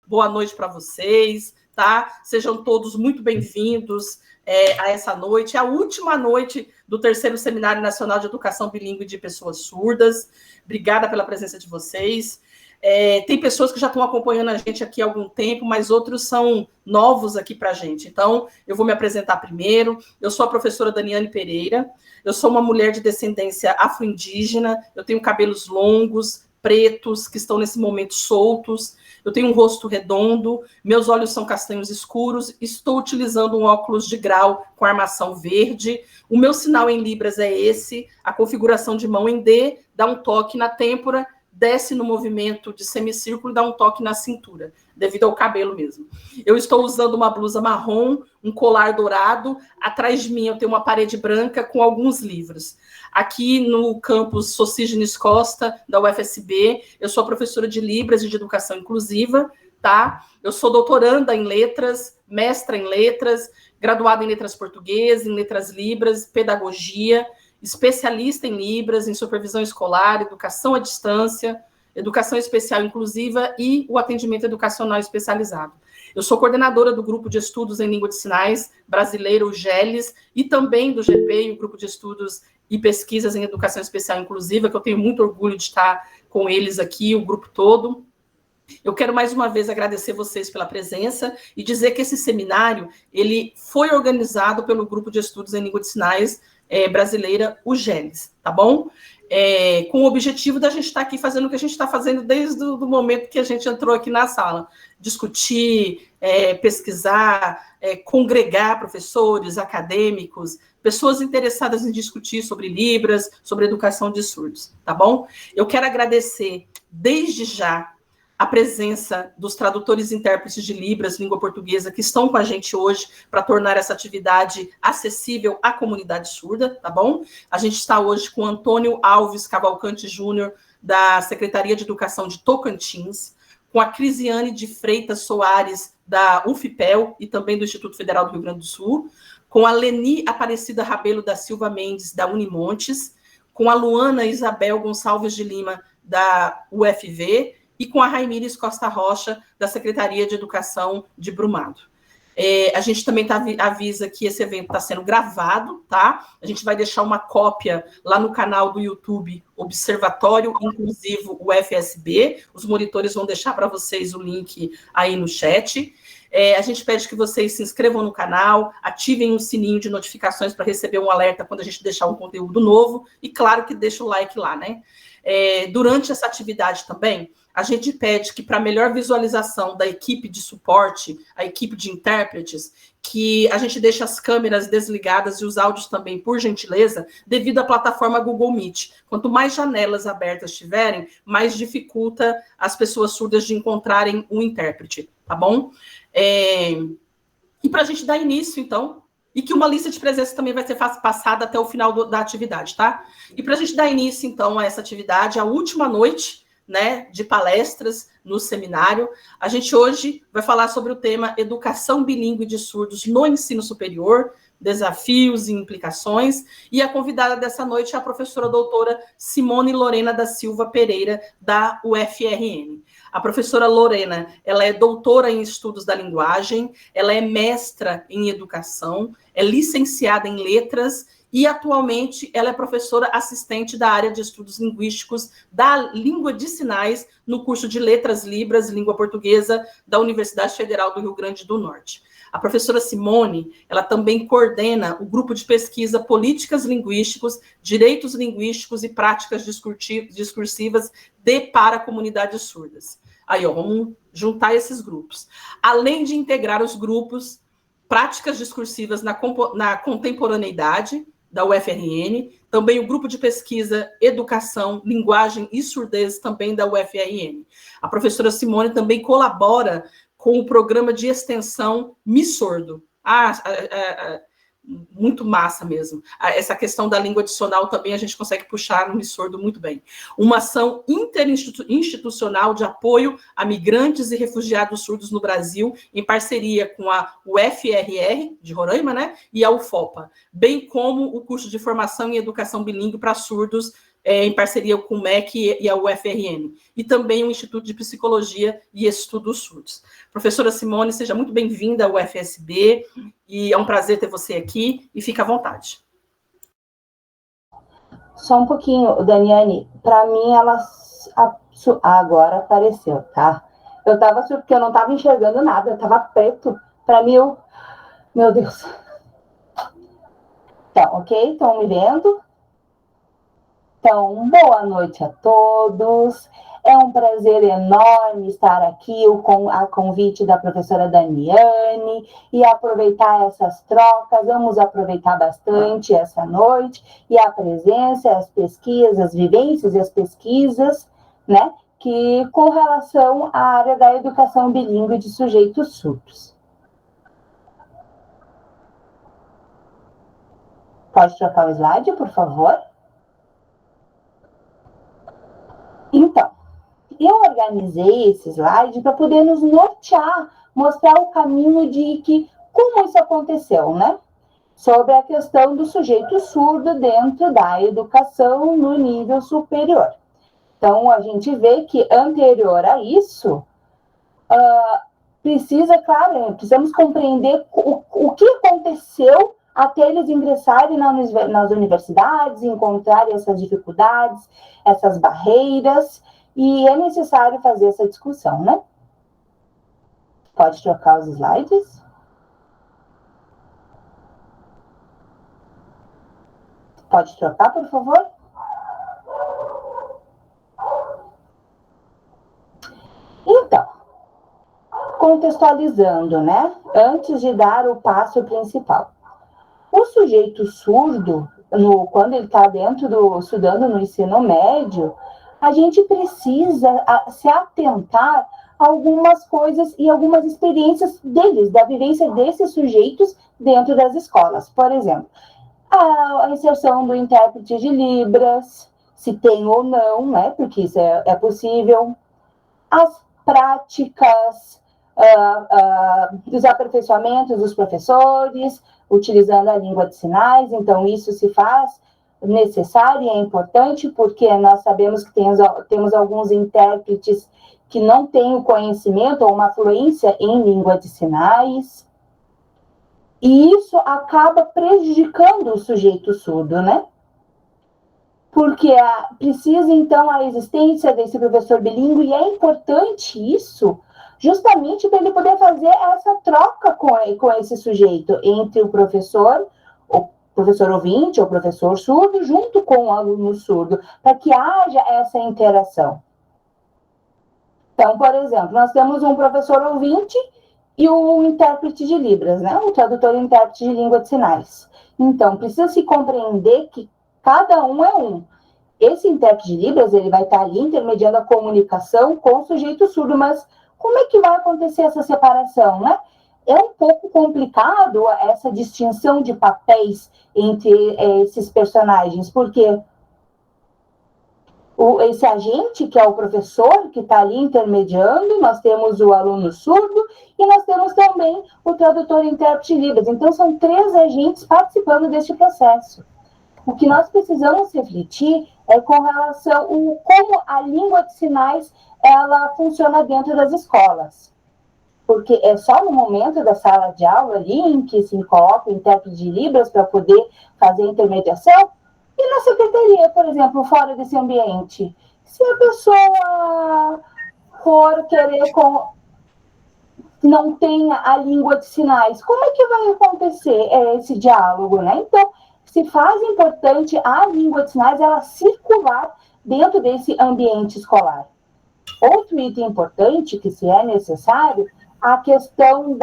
boa noite para vocês, tá? Sejam todos muito bem-vindos a essa noite, a última noite do terceiro Seminário Nacional de Educação Bilíngue de Pessoas Surdas. Obrigada pela presença de vocês. Tem pessoas que já estão acompanhando a gente aqui há algum tempo, mas outros são novos aqui para a gente. Então, eu vou me apresentar primeiro. Eu sou a professora Daniane Pereira, eu sou uma mulher de descendência afro-indígena, eu tenho cabelos longos, pretos, que estão nesse momento soltos, eu tenho um rosto redondo, meus olhos são castanhos escuros, estou utilizando um óculos de grau com armação verde, o meu sinal em libras é esse, a configuração de mão em D, dá um toque na têmpora, desce no movimento de semicírculo e dá um toque na cintura, devido ao cabelo mesmo. Eu estou usando uma blusa marrom, um colar dourado, atrás de mim eu tenho uma parede branca com alguns livros. Aqui no campus Socígenes Costa, da UFSB, eu sou a professora de Libras e de Educação Inclusiva, tá? Eu sou doutoranda em letras, mestra em letras, graduada em letras portuguesas, em letras libras, pedagogia, especialista em Libras, em supervisão escolar, educação à distância, educação especial inclusiva e o atendimento educacional especializado. Eu sou coordenadora do Grupo de Estudos em Língua de Sinais brasileiro, o GELES, e também do GP, o Grupo de Estudos e Pesquisas em Educação Especial Inclusiva, que eu tenho muito orgulho de estar com eles aqui, o grupo todo. Eu quero mais uma vez agradecer vocês pela presença e dizer que esse seminário ele foi organizado pelo Grupo de Estudos em Língua de Sinais brasileira, o GELES, tá bom? Com o objetivo da gente estar aqui fazendo o que a gente está fazendo desde o momento que a gente entrou aqui na sala. Discutir, pesquisar, congregar professores, acadêmicos, pessoas interessadas em discutir sobre Libras, sobre educação de surdos, tá bom? Eu quero agradecer desde já a presença dos tradutores e intérpretes de Libras, língua portuguesa, que estão com a gente hoje para tornar essa atividade acessível à comunidade surda, tá bom? A gente está hoje com Antônio Alves Cavalcante Júnior, da Secretaria de Educação de Tocantins, com a Crisiane de Freitas Soares, da UFPEL e também do Instituto Federal do Rio Grande do Sul, com a Leni Aparecida Rabelo da Silva Mendes, da Unimontes, com a Luana Isabel Gonçalves de Lima, da UFV, e com a Raimires Costa Rocha, da Secretaria de Educação de Brumado. A gente também avisa que esse evento está sendo gravado, tá? A gente vai deixar uma cópia lá no canal do YouTube Observatório Inclusivo UFSB. Os monitores vão deixar para vocês o link aí no chat. A gente pede que vocês se inscrevam no canal, ativem o sininho de notificações para receber um alerta quando a gente deixar um conteúdo novo, e claro que deixa o like lá, né? Durante essa atividade também, a gente pede que, para melhor visualização da equipe de suporte, a equipe de intérpretes, que a gente deixe as câmeras desligadas e os áudios também, por gentileza, devido à plataforma Google Meet. Quanto mais janelas abertas tiverem, mais dificulta as pessoas surdas de encontrarem o intérprete, tá bom? E para a gente dar início, então, e que uma lista de presença também vai ser passada até o final da atividade, tá? E para a gente dar início, então, a essa atividade, a última noite, né, de palestras no seminário, a gente hoje vai falar sobre o tema Educação Bilíngue de Surdos no Ensino Superior, desafios e implicações, e a convidada dessa noite é a professora doutora Simone Lorena da Silva Pereira, da UFRN. A professora Lorena, ela é doutora em estudos da linguagem, ela é mestra em educação, é licenciada em letras e, atualmente, ela é professora assistente da área de estudos linguísticos da língua de sinais no curso de Letras Libras, Língua Portuguesa, da Universidade Federal do Rio Grande do Norte. A professora Simone, ela também coordena o grupo de pesquisa Políticas Linguísticos, Direitos Linguísticos e Práticas Discursivas para comunidades surdas. Aí, ó, vamos juntar esses grupos. Além de integrar os grupos Práticas Discursivas na Contemporaneidade, da UFRN, também o grupo de pesquisa Educação, Linguagem e Surdez, também da UFRN. A professora Simone também colabora com o programa de extensão Me Sordo. Muito massa mesmo. Essa questão da língua adicional também a gente consegue puxar no Me Sordo muito bem. Uma ação interinstitucional de apoio a migrantes e refugiados surdos no Brasil, em parceria com a UFRR, de Roraima, né, e a UFOPA, bem como o curso de formação em educação bilíngue para surdos em parceria com o MEC e a UFRN, e também o Instituto de Psicologia e Estudos Surdos. Professora Simone, seja muito bem-vinda ao UFSB, e é um prazer ter você aqui, e fica à vontade. Só um pouquinho, Daniane, para mim ela agora apareceu, tá? Eu tava porque eu não estava enxergando nada, estava preto. Para mim, meu Deus. Tá, ok? Estão me vendo? Então, boa noite a todos. É um prazer enorme estar aqui com a convite da professora Daniane e aproveitar essas trocas. Vamos aproveitar bastante essa noite e a presença, as pesquisas, as vivências e as pesquisas, né, que com relação à área da educação bilíngue de sujeitos surdos. Pode trocar o slide, por favor? Então, eu organizei esse slide para poder nos nortear, mostrar o caminho de como isso aconteceu, né? Sobre a questão do sujeito surdo dentro da educação no nível superior. Então, a gente vê que anterior a isso, precisamos compreender o que aconteceu até eles ingressarem nas universidades, encontrarem essas dificuldades, essas barreiras, e é necessário fazer essa discussão, né? Pode trocar os slides? Pode trocar, por favor? Então, contextualizando, né? Antes de dar o passo principal. O sujeito surdo, quando ele está estudando no ensino médio, a gente precisa se atentar a algumas coisas e algumas experiências deles, da vivência desses sujeitos dentro das escolas. Por exemplo, a inserção do intérprete de Libras, se tem ou não, né? Porque isso é possível. As práticas, os aperfeiçoamentos dos professores, utilizando a língua de sinais. Então, isso se faz necessário e é importante, porque nós sabemos que temos alguns intérpretes que não têm o conhecimento ou uma fluência em língua de sinais. E isso acaba prejudicando o sujeito surdo, né? Porque precisa, então, a existência desse professor bilíngue, e é importante isso, justamente para ele poder fazer essa troca com esse sujeito, entre o professor ouvinte, ou professor surdo, junto com o aluno surdo, para que haja essa interação. Então, por exemplo, nós temos um professor ouvinte e o intérprete de Libras, né? O tradutor e intérprete de língua de sinais. Então, precisa se compreender que cada um é um. Esse intérprete de Libras, ele vai estar ali intermediando a comunicação com o sujeito surdo, mas como é que vai acontecer essa separação, né? É um pouco complicado essa distinção de papéis entre esses personagens, porque esse agente, que é o professor, que está ali intermediando, nós temos o aluno surdo e nós temos também o tradutor e intérprete de Libras. Então, são 3 agentes participando deste processo. O que nós precisamos refletir é com relação a como a língua de sinais ela funciona dentro das escolas. Porque é só no momento da sala de aula ali em que se coloca o intérprete de Libras para poder fazer a intermediação. E na secretaria, por exemplo, fora desse ambiente, se a pessoa for querer não tenha a língua de sinais, como é que vai acontecer esse diálogo, né? Então, se faz importante a língua de sinais ela circular dentro desse ambiente escolar. Outro item importante, que se é necessário, a questão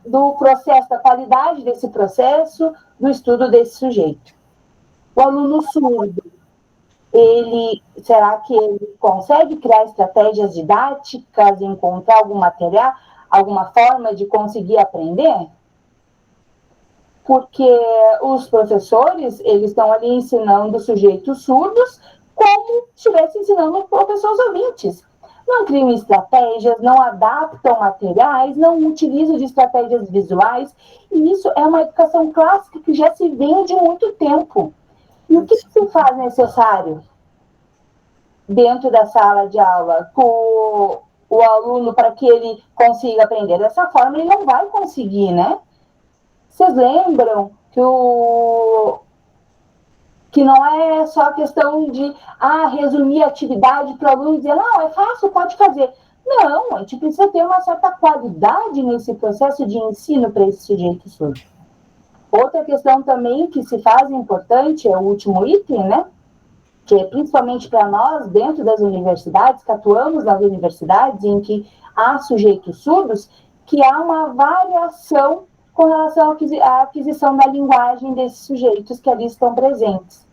do processo, da qualidade desse processo, do estudo desse sujeito. O aluno surdo, será que ele consegue criar estratégias didáticas, encontrar algum material, alguma forma de conseguir aprender? Porque os professores, eles estão ali ensinando sujeitos surdos como se estivessem ensinando professores ouvintes. Não criam estratégias, não adaptam materiais, não utilizam de estratégias visuais, e isso é uma educação clássica que já se vem de muito tempo. E o que se faz necessário? dentro da sala de aula com o aluno para que ele consiga aprender dessa forma, ele não vai conseguir, né? Vocês lembram que não é só a questão de resumir a atividade para o aluno e dizer, não, é fácil, pode fazer. Não, a gente precisa ter uma certa qualidade nesse processo de ensino para esse sujeito surdo. Outra questão também que se faz importante é o último item, né? Que é principalmente para nós, dentro das universidades, que atuamos nas universidades em que há sujeitos surdos, que há uma variação com relação à aquisição da linguagem desses sujeitos que ali estão presentes.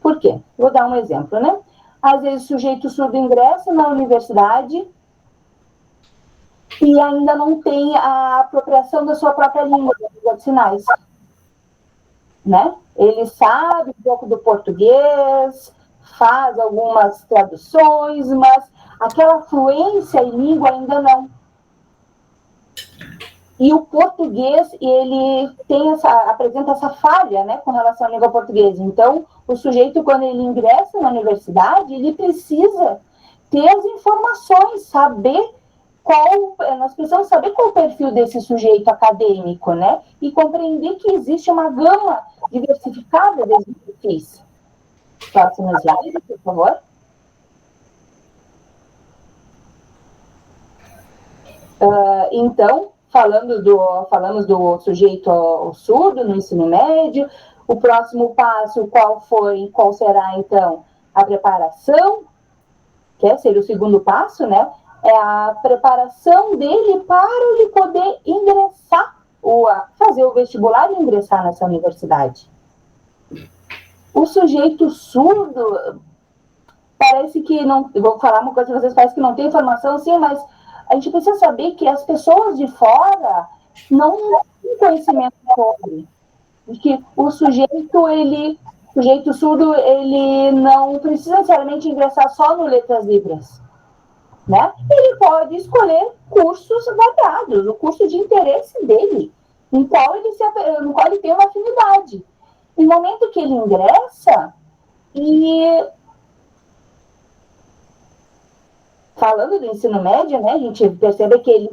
Por quê? Vou dar um exemplo, né? Às vezes o sujeito surdo ingressa na universidade e ainda não tem a apropriação da sua própria língua, da língua de sinais. Né? Ele sabe um pouco do português, faz algumas traduções, mas aquela fluência em língua ainda não. E o português, ele apresenta essa falha, né, com relação à língua portuguesa. Então, o sujeito, quando ele ingressa na universidade, ele precisa ter as informações, saber nós precisamos saber qual é o perfil desse sujeito acadêmico, né? E compreender que existe uma gama diversificada desses perfis. Próximo slide, por favor. Então, falamos do sujeito surdo no ensino médio. O próximo passo, qual será, então? A preparação, que seria o segundo passo, né? É a preparação dele para ele poder ingressar, fazer o vestibular e ingressar nessa universidade. O sujeito surdo, parece que não... Eu vou falar uma coisa para vocês, parece que não tem informação, sim, mas a gente precisa saber que as pessoas de fora não têm conhecimento sobre. Que o sujeito surdo, ele não precisa necessariamente ingressar só no Letras Libras. Né? Ele pode escolher cursos variados, o curso de interesse dele, no qual ele tem uma afinidade. No momento que ele ingressa, e falando do ensino médio, né, a gente percebe que ele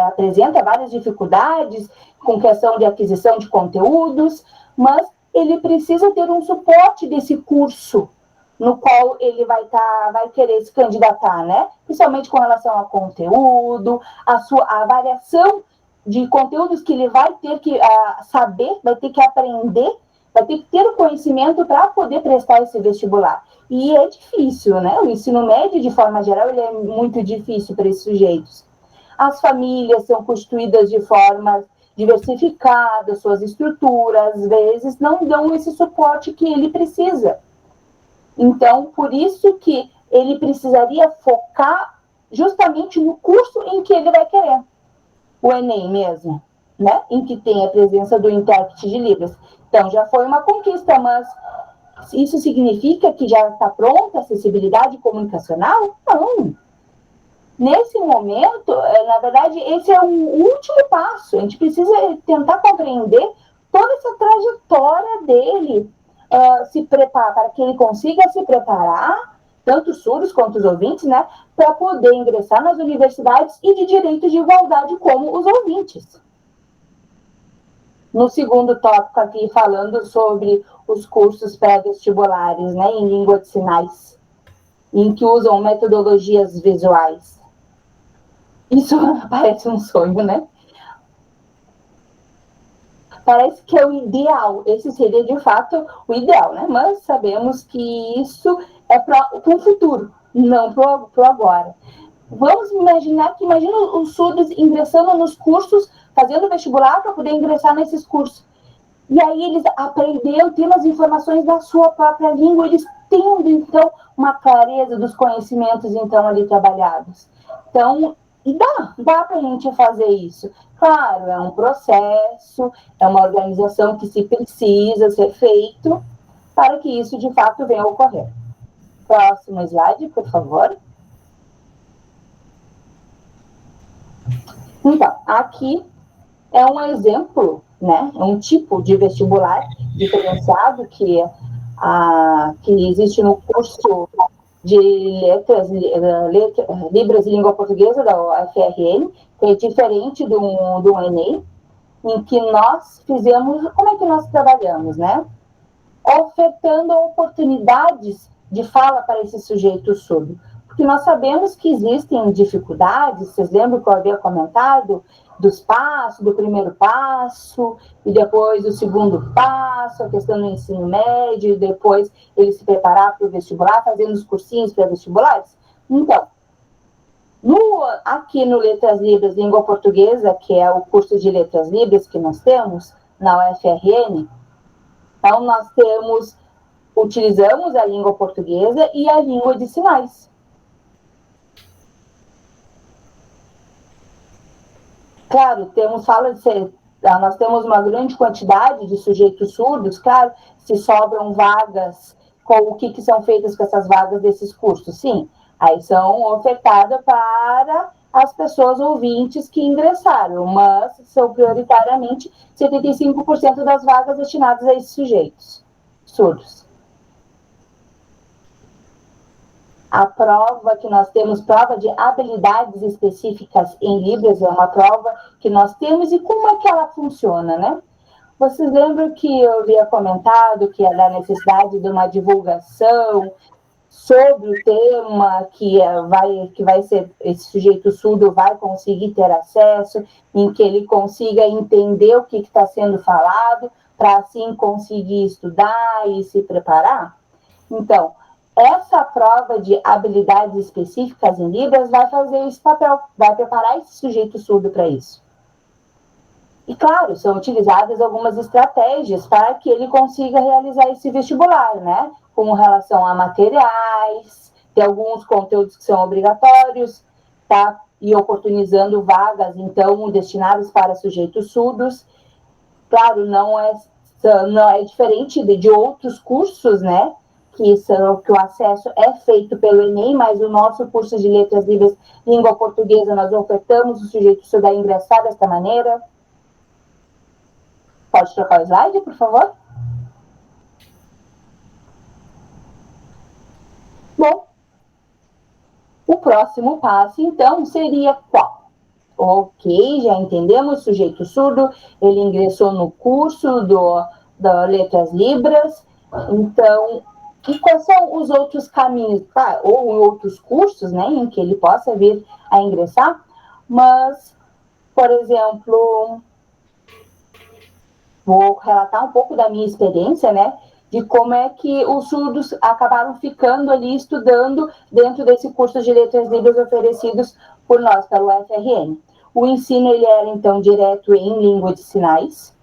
apresenta várias dificuldades com questão de aquisição de conteúdos, mas ele precisa ter um suporte desse curso no qual ele vai querer se candidatar, né? Principalmente com relação a conteúdo, a variação de conteúdos que ele vai ter que saber, vai ter que aprender, vai ter que ter o conhecimento para poder prestar esse vestibular. E é difícil, né? O ensino médio, de forma geral, ele é muito difícil para esses sujeitos. As famílias são constituídas de forma diversificada, suas estruturas, às vezes, não dão esse suporte que ele precisa. Então, por isso que ele precisaria focar justamente no curso em que ele vai querer. O Enem mesmo, né? Em que tem a presença do intérprete de Libras. Então, já foi uma conquista, mas isso significa que já está pronta a acessibilidade comunicacional? Não. Nesse momento, na verdade, esse é o último passo. A gente precisa tentar compreender toda essa trajetória dele, se preparar, para que ele consiga se preparar, tanto os surdos quanto os ouvintes, né, para poder ingressar nas universidades e de direito de igualdade como os ouvintes. No segundo tópico aqui, falando sobre os cursos pré-vestibulares, né, em língua de sinais, em que usam metodologias visuais. Isso parece um sonho, né? Parece que é o ideal, esse seria de fato o ideal, né? Mas sabemos que isso é para o futuro, não para o agora. Vamos imaginar imagina os surdos ingressando nos cursos, fazendo vestibular para poder ingressar nesses cursos. E aí eles aprenderam, tendo as informações da sua própria língua, eles tendo, então, uma clareza dos conhecimentos, então, ali trabalhados. Então, e dá para a gente fazer isso. Claro, é um processo, é uma organização que se precisa ser feito para que isso, de fato, venha a ocorrer. Próximo slide, por favor. Então, aqui é um exemplo, né? É um tipo de vestibular diferenciado que existe no curso de Libras e Língua Portuguesa, da UFRN, que é diferente do Enem, em que nós fizemos, como é que nós trabalhamos, né? Ofertando oportunidades de fala para esse sujeito surdo. Porque nós sabemos que existem dificuldades, vocês lembram que eu havia comentado dos passos, do primeiro passo, e depois do segundo passo, a questão do ensino médio, e depois ele se preparar para o vestibular, fazendo os cursinhos para vestibulares. Então, aqui no Letras Libras, Língua Portuguesa, que é o curso de Letras Libras que nós temos na UFRN, então nós utilizamos a língua portuguesa e a língua de sinais. Claro, nós temos uma grande quantidade de sujeitos surdos, claro, se sobram vagas, o que são feitas com essas vagas desses cursos? Sim, aí são ofertadas para as pessoas ouvintes que ingressaram, mas são prioritariamente 75% das vagas destinadas a esses sujeitos surdos. A prova que nós temos, prova de habilidades específicas em Libras, é uma prova que nós temos, e como é que ela funciona, né? Vocês lembram que eu havia comentado que é da necessidade de uma divulgação sobre o tema que vai ser, esse sujeito surdo vai conseguir ter acesso, em que ele consiga entender o que está sendo falado, para assim conseguir estudar e se preparar? Então, essa prova de habilidades específicas em Libras vai fazer esse papel, vai preparar esse sujeito surdo para isso. E, claro, são utilizadas algumas estratégias para que ele consiga realizar esse vestibular, né? Com relação a materiais, tem alguns conteúdos que são obrigatórios, tá? E oportunizando vagas, então, destinadas para sujeitos surdos. Claro, não é diferente de outros cursos, né? Que o acesso é feito pelo Enem, mas o nosso curso de Letras Libras, Língua Portuguesa, nós ofertamos o sujeito surdo a ingressar desta maneira. Pode trocar o slide, por favor? Bom, o próximo passo, então, seria qual? Ok, já entendemos, sujeito surdo, ele ingressou no curso da Letras Libras, então, e quais são os outros caminhos, ou outros cursos, né, em que ele possa vir a ingressar? Mas, por exemplo, vou relatar um pouco da minha experiência, né, de como é que os surdos acabaram ficando ali estudando dentro desse curso de Letras Libras oferecidos por nós, pela UFRN. O ensino, ele era, então, direto em língua de sinais,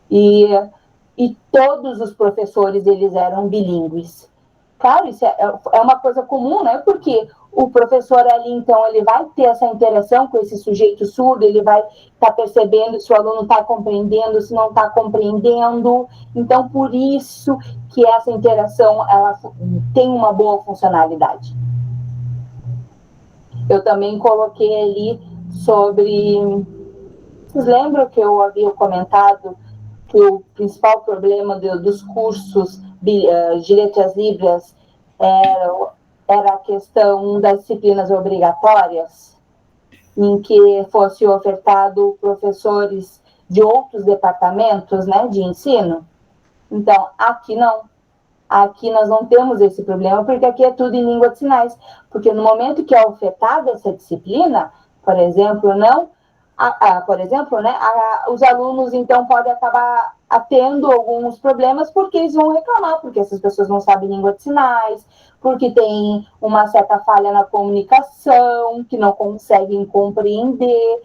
e todos os professores, eles eram bilíngues. Claro, isso é uma coisa comum, né? Porque o professor ali, então, ele vai ter essa interação com esse sujeito surdo, ele vai estar percebendo se o aluno está compreendendo, se não está compreendendo. Então, por isso que essa interação, ela tem uma boa funcionalidade. Eu também coloquei ali sobre... Vocês lembram que eu havia comentado que o principal problema dos cursos de Letras Libras era a questão das disciplinas obrigatórias, em que fosse ofertado professores de outros departamentos, né, de ensino? Então, aqui não. Aqui nós não temos esse problema, porque aqui é tudo em língua de sinais. Porque no momento que é ofertada essa disciplina, por exemplo, os alunos, então, podem acabar tendo alguns problemas, porque eles vão reclamar, porque essas pessoas não sabem língua de sinais, porque tem uma certa falha na comunicação, que não conseguem compreender,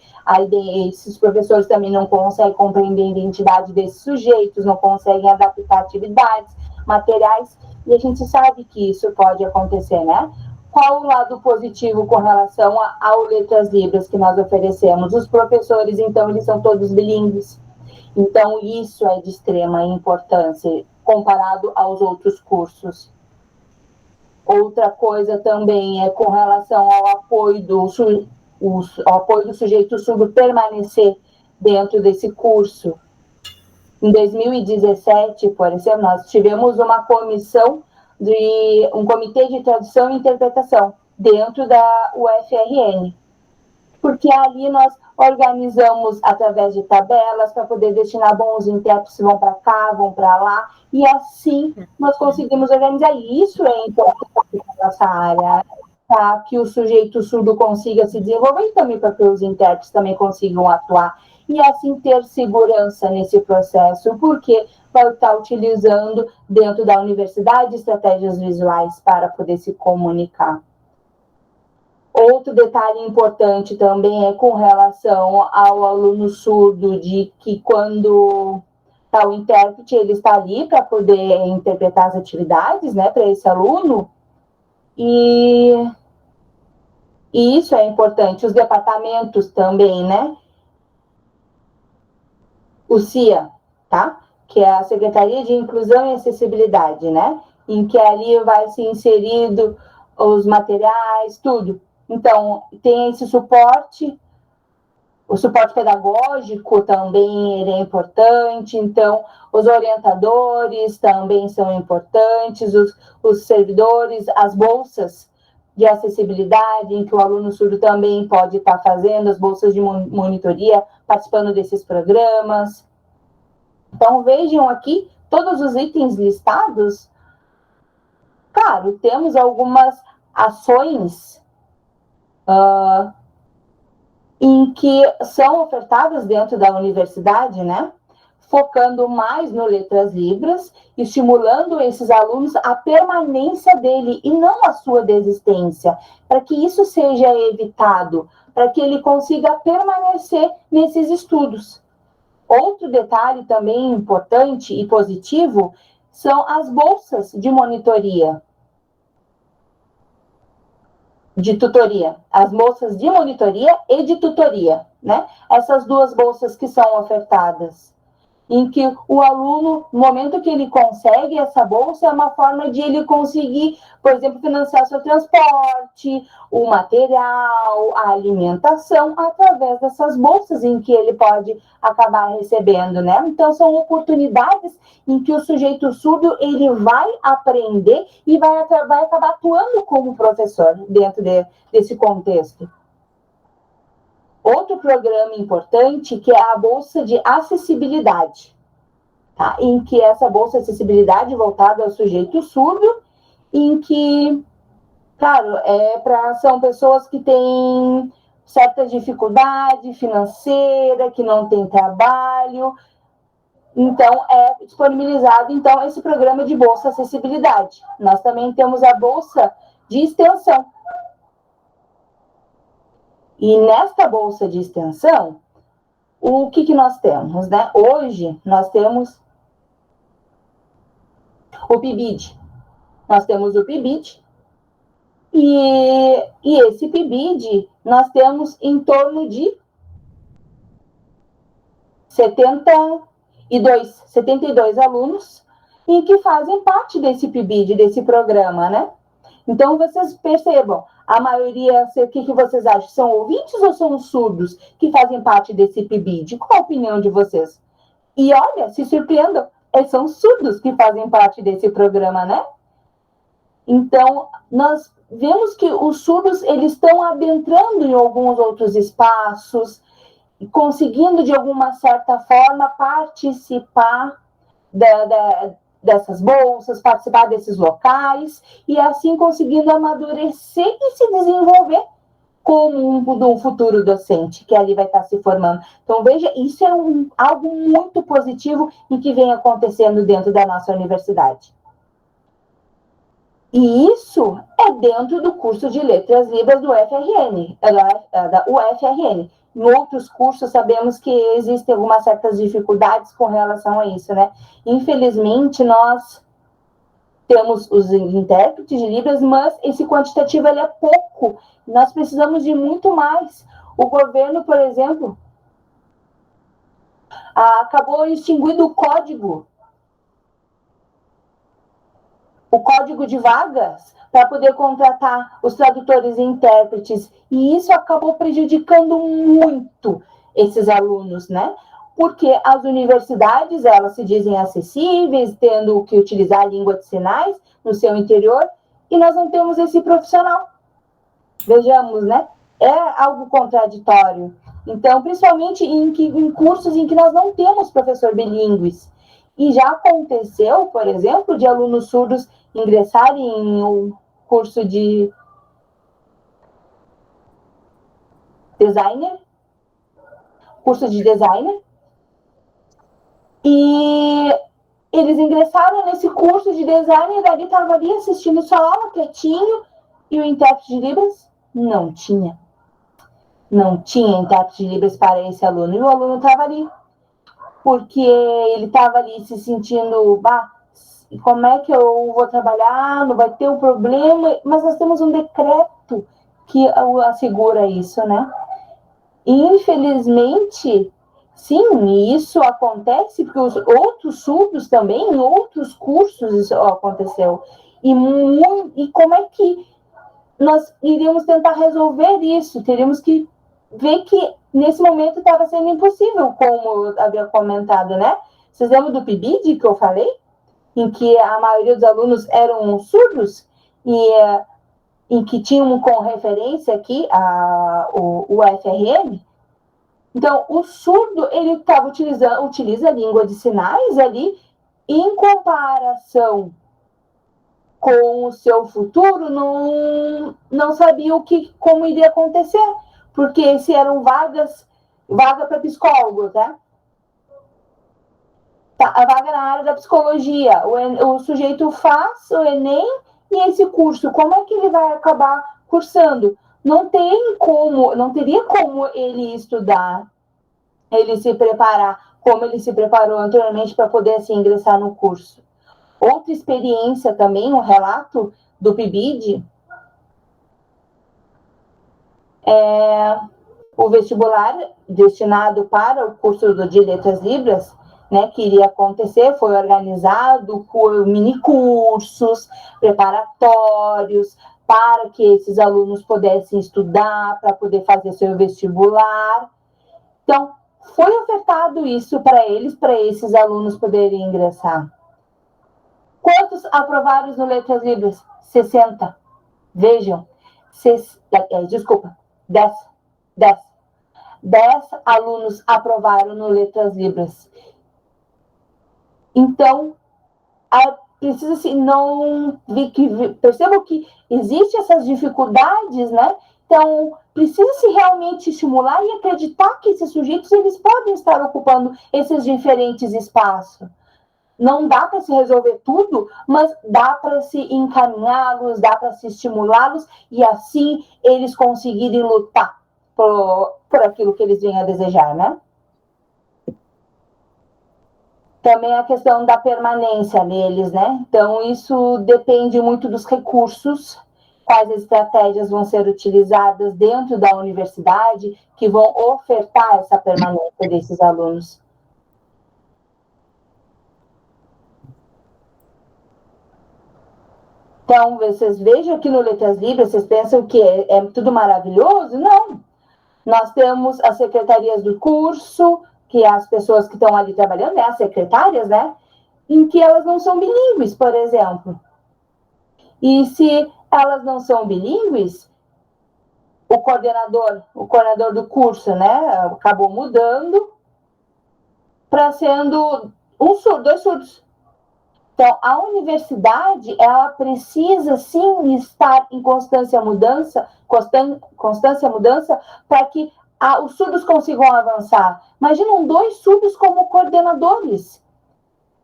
esses professores também não conseguem compreender a identidade desses sujeitos, não conseguem adaptar atividades, materiais, e a gente sabe que isso pode acontecer, né? Qual o lado positivo com relação ao Letras Libras que nós oferecemos? Os professores, então, eles são todos bilíngues. Então, isso é de extrema importância comparado aos outros cursos. Outra coisa também é com relação ao apoio do sujeito surdo permanecer dentro desse curso. Em 2017, por exemplo, nós tivemos uma comissão de um comitê de tradução e interpretação dentro da UFRN, porque ali nós organizamos através de tabelas para poder destinar bons intérpretes, vão para cá, vão para lá, e assim nós conseguimos organizar. E isso é importante para nossa área, para que o sujeito surdo consiga se desenvolver e também para que os intérpretes também consigam atuar e assim ter segurança nesse processo, porque vai estar utilizando dentro da universidade estratégias visuais para poder se comunicar. Outro detalhe importante também é com relação ao aluno surdo, de que quando está o intérprete, ele está ali para poder interpretar as atividades, né, para esse aluno, e isso é importante. Os departamentos também, né, o CIA, tá? Que é a Secretaria de Inclusão e Acessibilidade, né, em que ali vai ser inserido os materiais, tudo. Então, tem esse suporte, o suporte pedagógico também ele é importante, então, os orientadores também são importantes, os servidores, as bolsas de acessibilidade, em que o aluno surdo também pode estar fazendo, as bolsas de monitoria, participando desses programas. Então, vejam aqui, todos os itens listados, claro, temos algumas ações em que são ofertadas dentro da universidade, né? Focando mais no Letras Libras, estimulando esses alunos a permanência dele e não a sua desistência, para que isso seja evitado, para que ele consiga permanecer nesses estudos. Outro detalhe também importante e positivo são as bolsas de monitoria, de tutoria, as bolsas de monitoria e de tutoria, né? Essas duas bolsas que são ofertadas, em que o aluno, no momento que ele consegue essa bolsa, é uma forma de ele conseguir, por exemplo, financiar seu transporte, o material, a alimentação, através dessas bolsas em que ele pode acabar recebendo, né? Então, são oportunidades em que o sujeito surdo, ele vai aprender e vai acabar atuando como professor dentro desse contexto. Outro programa importante, que é a Bolsa de Acessibilidade, tá? Em que essa Bolsa de Acessibilidade voltada ao sujeito surdo, em que, claro, são pessoas que têm certa dificuldade financeira, que não têm trabalho, então é disponibilizado então, esse programa de Bolsa Acessibilidade. Nós também temos a Bolsa de Extensão. E nesta bolsa de extensão, o que nós temos, né? Hoje, nós temos o PIBID. Nós temos o PIBID. E esse PIBID, nós temos em torno de 72 alunos em que fazem parte desse PIBID, desse programa, né? Então, vocês percebam, a maioria, o que vocês acham? São ouvintes ou são surdos que fazem parte desse PIBID? Qual a opinião de vocês? E olha, se surpreendam, são surdos que fazem parte desse programa, né? Então, nós vemos que os surdos, eles estão adentrando em alguns outros espaços, conseguindo, de alguma certa forma, participar dessas bolsas, participar desses locais, e assim conseguindo amadurecer e se desenvolver como um futuro docente, que ali vai estar se formando. Então, veja, isso é algo muito positivo e que vem acontecendo dentro da nossa universidade. E isso é dentro do curso de Letras Libras do UFRN, da UFRN. Em outros cursos, sabemos que existem algumas certas dificuldades com relação a isso, né? Infelizmente, nós temos os intérpretes de Libras, mas esse quantitativo ele é pouco. Nós precisamos de muito mais. O governo, por exemplo, acabou extinguindo o código de vagas para poder contratar os tradutores e intérpretes, e isso acabou prejudicando muito esses alunos, né? porque as universidades, elas se dizem acessíveis, tendo que utilizar a língua de sinais no seu interior, e nós não temos esse profissional. Vejamos, né? É algo contraditório. Então, principalmente em cursos em que nós não temos professor bilíngues. E já aconteceu, por exemplo, de alunos surdos ingressarem em um curso de designer, e eles ingressaram nesse curso de design e dali estavam ali assistindo sua aula, quietinho, e o intérprete de Libras não tinha. Não tinha intérprete de Libras para esse aluno. E o aluno estava ali, porque ele estava ali se sentindo, como é que eu vou trabalhar? Não vai ter um problema. Mas nós temos um decreto que assegura isso, né? Infelizmente, sim, isso acontece, porque os outros surdos também, em outros cursos isso aconteceu. E como é que nós iríamos tentar resolver isso? Teríamos que ver que, nesse momento, estava sendo impossível, como eu havia comentado, né? Vocês lembram do PIBID que eu falei? Em que a maioria dos alunos eram surdos e em que tinham como referência aqui o FRM. Então, o surdo, ele utiliza a língua de sinais ali, em comparação com o seu futuro, não sabia como iria acontecer, porque se eram vaga para psicólogos, né? A vaga na área da psicologia, o sujeito faz o Enem e esse curso, como é que ele vai acabar cursando? Não teria como ele estudar, ele se preparar como ele se preparou anteriormente para poder assim, ingressar no curso. Outra experiência também, um relato do PIBID, o vestibular destinado para o curso de Letras Libras, né, que iria acontecer, foi organizado por mini-cursos preparatórios para que esses alunos pudessem estudar, para poder fazer seu vestibular. Então, foi ofertado isso para esses alunos poderem ingressar. Quantos aprovaram no Letras Libras? 60. Vejam. 10 alunos aprovaram no Letras Libras. Então, precisa assim, percebam que existem essas dificuldades, né? Então, precisa-se realmente estimular e acreditar que esses sujeitos eles podem estar ocupando esses diferentes espaços. Não dá para se resolver tudo, mas dá para se encaminhá-los, dá para se estimulá-los e assim eles conseguirem lutar por aquilo que eles vêm a desejar, né? Também a questão da permanência neles, né? Então, isso depende muito dos recursos, quais estratégias vão ser utilizadas dentro da universidade que vão ofertar essa permanência desses alunos. Então, vocês vejam aqui no Letras Libras, vocês pensam que é tudo maravilhoso? Não. Nós temos as secretarias do curso, que as pessoas que estão ali trabalhando, as secretárias, né? Em que elas não são bilíngues, por exemplo. E se elas não são bilíngues, o coordenador do curso, né? Acabou mudando para sendo dois surdos. Então, a universidade, ela precisa, sim, estar em constância mudança, para que os surdos consigam avançar. Imaginam 2 surdos como coordenadores.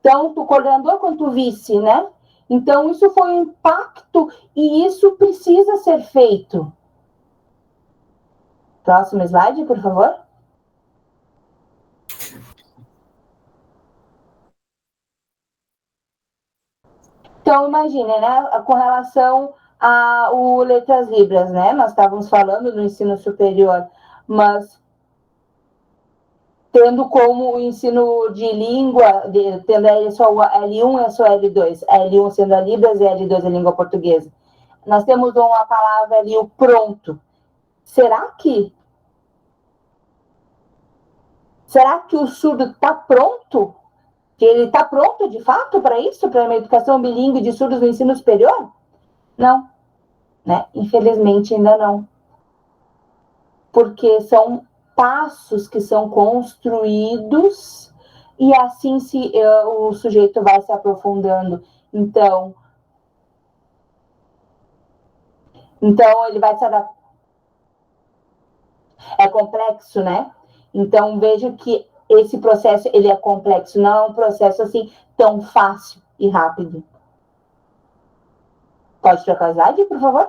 Tanto o coordenador quanto o vice, né? Então, isso foi um impacto e isso precisa ser feito. Próximo slide, por favor. Então, imagine, né, com relação ao Letras Libras, né, nós estávamos falando do ensino superior, mas tendo como o ensino de língua, tendo só o L1 e só o L2, L1 sendo a Libras e L2 a língua portuguesa. Nós temos uma palavra ali, o pronto. Será que Será que o surdo está pronto? Que ele está pronto, de fato, para isso? Para uma educação bilíngue de surdos no ensino superior? Não, né? Infelizmente, ainda não. Porque são passos que são construídos e assim o sujeito vai se aprofundando. Então ele vai se adaptar. É complexo, né? Então, vejo que esse processo, ele é complexo, não é um processo, assim, tão fácil e rápido. Pode trocar o slide, por favor?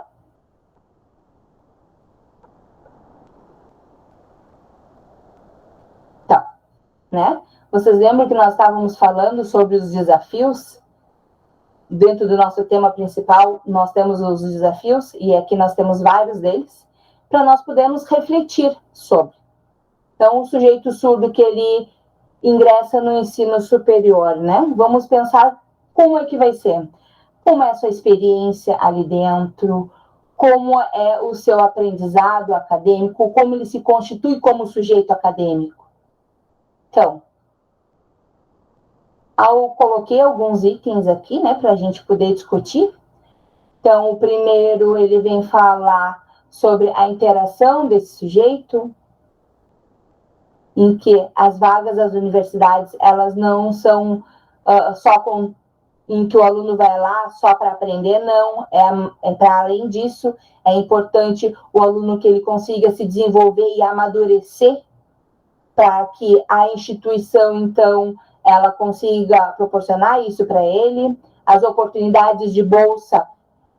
Tá, né? Vocês lembram que nós estávamos falando sobre os desafios? Dentro do nosso tema principal, nós temos os desafios, e aqui nós temos vários deles, para nós podermos refletir sobre. Então, o sujeito surdo que ele ingressa no ensino superior, né? Vamos pensar como é que vai ser. Como é a sua experiência ali dentro, como é o seu aprendizado acadêmico, como ele se constitui como sujeito acadêmico. Então, coloquei alguns itens aqui, né, para a gente poder discutir. Então, o primeiro, ele vem falar sobre a interação desse sujeito, em que as vagas das universidades, elas não são em que o aluno vai lá só para aprender, não, é para além disso, é importante o aluno que ele consiga se desenvolver e amadurecer para que a instituição, então, ela consiga proporcionar isso para ele. As oportunidades de bolsa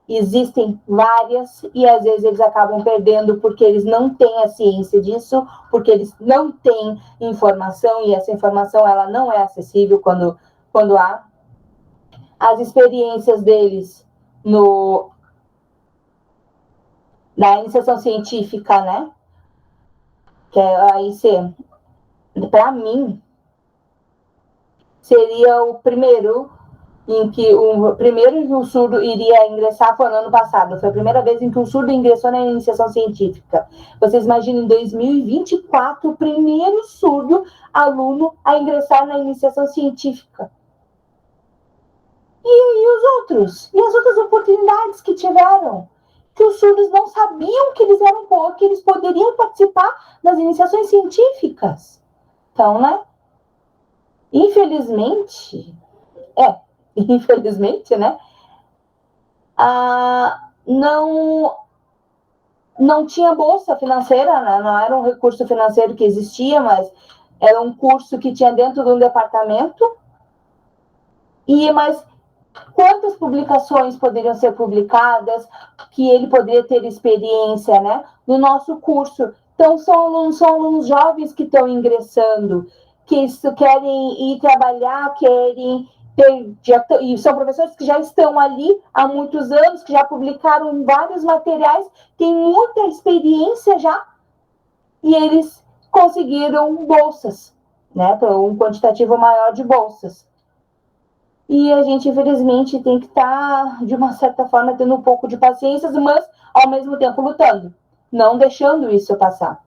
existem várias e às vezes eles acabam perdendo porque eles não têm a ciência disso, porque eles não têm informação e essa informação ela não é acessível quando há. As experiências deles na iniciação científica, né? Que é a IC, para mim, seria o primeiro em que o surdo iria ingressar foi no ano passado. Foi a primeira vez em que o surdo ingressou na iniciação científica. Vocês imaginem, em 2024, o primeiro surdo aluno a ingressar na iniciação científica. E os outros? E as outras oportunidades que tiveram? Que os surdos não sabiam que eles eram que eles poderiam participar das iniciações científicas. Então, né? Infelizmente, né? Não tinha bolsa financeira, né? Não era um recurso financeiro que existia, mas era um curso que tinha dentro de um departamento. Mas quantas publicações poderiam ser publicadas, que ele poderia ter experiência, né, no nosso curso. Então, são alunos jovens que estão ingressando, que querem ir trabalhar, e são professores que já estão ali há muitos anos, que já publicaram vários materiais, têm muita experiência já, e eles conseguiram bolsas, né, para um quantitativo maior de bolsas. E a gente, infelizmente, tem que estar, de uma certa forma, tendo um pouco de paciência, mas, ao mesmo tempo, lutando, não deixando isso passar.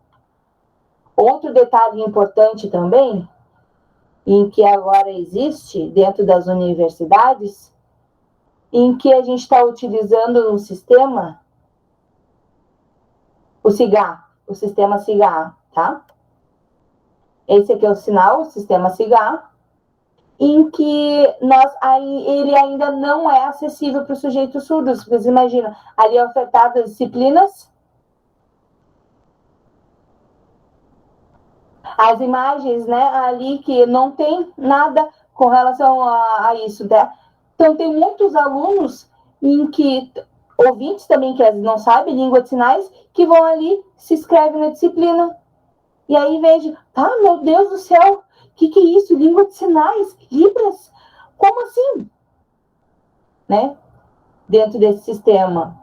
Outro detalhe importante também, em que agora existe dentro das universidades, em que a gente está utilizando um sistema, o SIGA, o sistema SIGA, tá? Esse aqui é o sinal, o sistema SIGA, em que ele ainda não é acessível para os sujeitos surdos. Vocês imaginam, ali é ofertadas disciplinas, as imagens, né, ali que não tem nada com relação a isso, né? Então, tem muitos alunos ouvintes também que não sabem língua de sinais, que vão ali, se inscrevem na disciplina, e aí vejo, meu Deus do céu, o que é isso? Língua de sinais? Libras? Como assim? Né? Dentro desse sistema.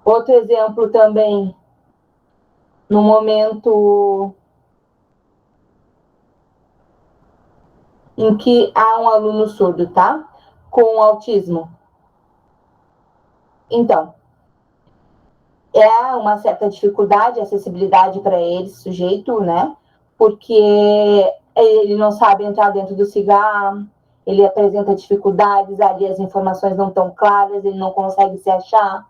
Outro exemplo também, no momento em que há um aluno surdo, tá? Com autismo. Então, é uma certa dificuldade, acessibilidade para esse sujeito, né? Porque ele não sabe entrar dentro do cigarro, ele apresenta dificuldades, ali as informações não estão claras, ele não consegue se achar.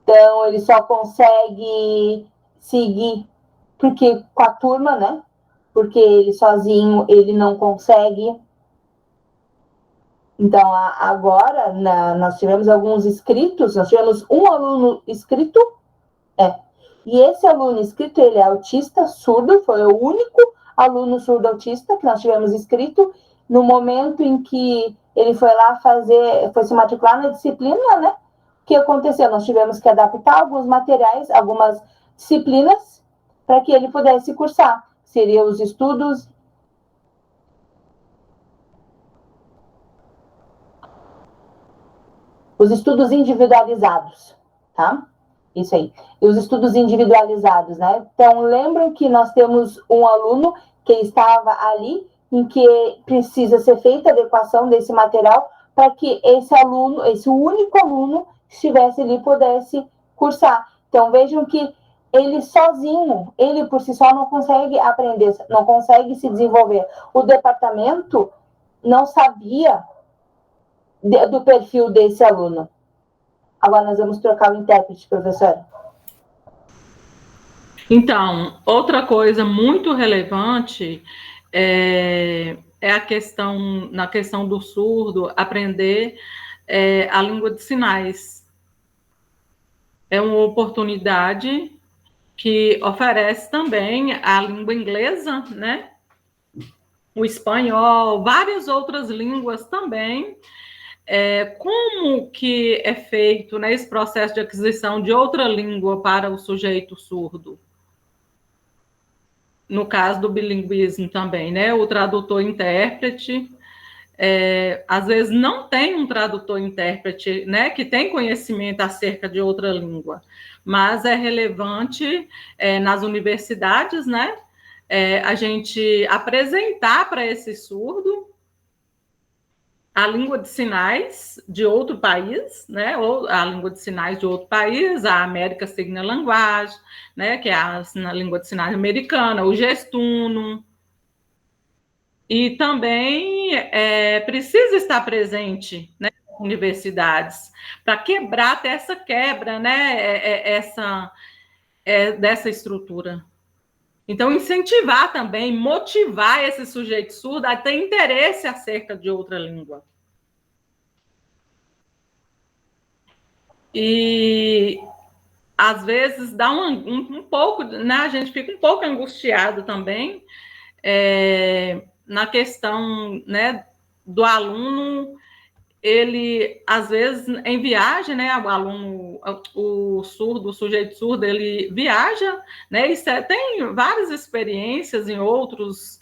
Então, ele só consegue seguir porque com a turma, né? Porque ele sozinho, ele não consegue. Então, agora, nós tivemos alguns inscritos, nós tivemos um aluno inscrito, e esse aluno inscrito, ele é autista, surdo, foi o único aluno surdo autista que nós tivemos inscrito, no momento em que ele foi lá foi se matricular na disciplina, né? O que aconteceu? Nós tivemos que adaptar alguns materiais, algumas disciplinas, para que ele pudesse cursar. Seriam os estudos individualizados, tá? Isso aí. E os estudos individualizados, né? Então, lembram que nós temos um aluno que estava ali, em que precisa ser feita a adequação desse material para que esse aluno, esse único aluno, estivesse ali e pudesse cursar. Então, vejam que ele sozinho, ele por si só não consegue aprender, não consegue se desenvolver. O departamento não sabia do perfil desse aluno. Agora nós vamos trocar o intérprete, professora. Então, outra coisa muito relevante é a questão, na questão do surdo, aprender a língua de sinais. É uma oportunidade que oferece também a língua inglesa, né? O espanhol, várias outras línguas também. Como que é feito, né, esse processo de aquisição de outra língua para o sujeito surdo? No caso do bilinguismo também, né? O tradutor-intérprete, às vezes não tem um tradutor-intérprete, né, que tem conhecimento acerca de outra língua, mas é relevante nas universidades, né? A gente apresentar para esse surdo a língua de sinais de outro país, né? Ou a língua de sinais de outro país, a American Sign Language, né? Que é a língua de sinais americana, o gestuno. E também precisa estar presente, né, nas universidades para quebrar até essa quebra, né? Dessa estrutura. Então, incentivar também, motivar esse sujeito surdo a ter interesse acerca de outra língua. E, às vezes, dá um pouco, né? A gente fica um pouco angustiado também na questão, né, do aluno, ele, às vezes, em viagem, né, o aluno, o surdo, o sujeito surdo, ele viaja, né, e tem várias experiências em outros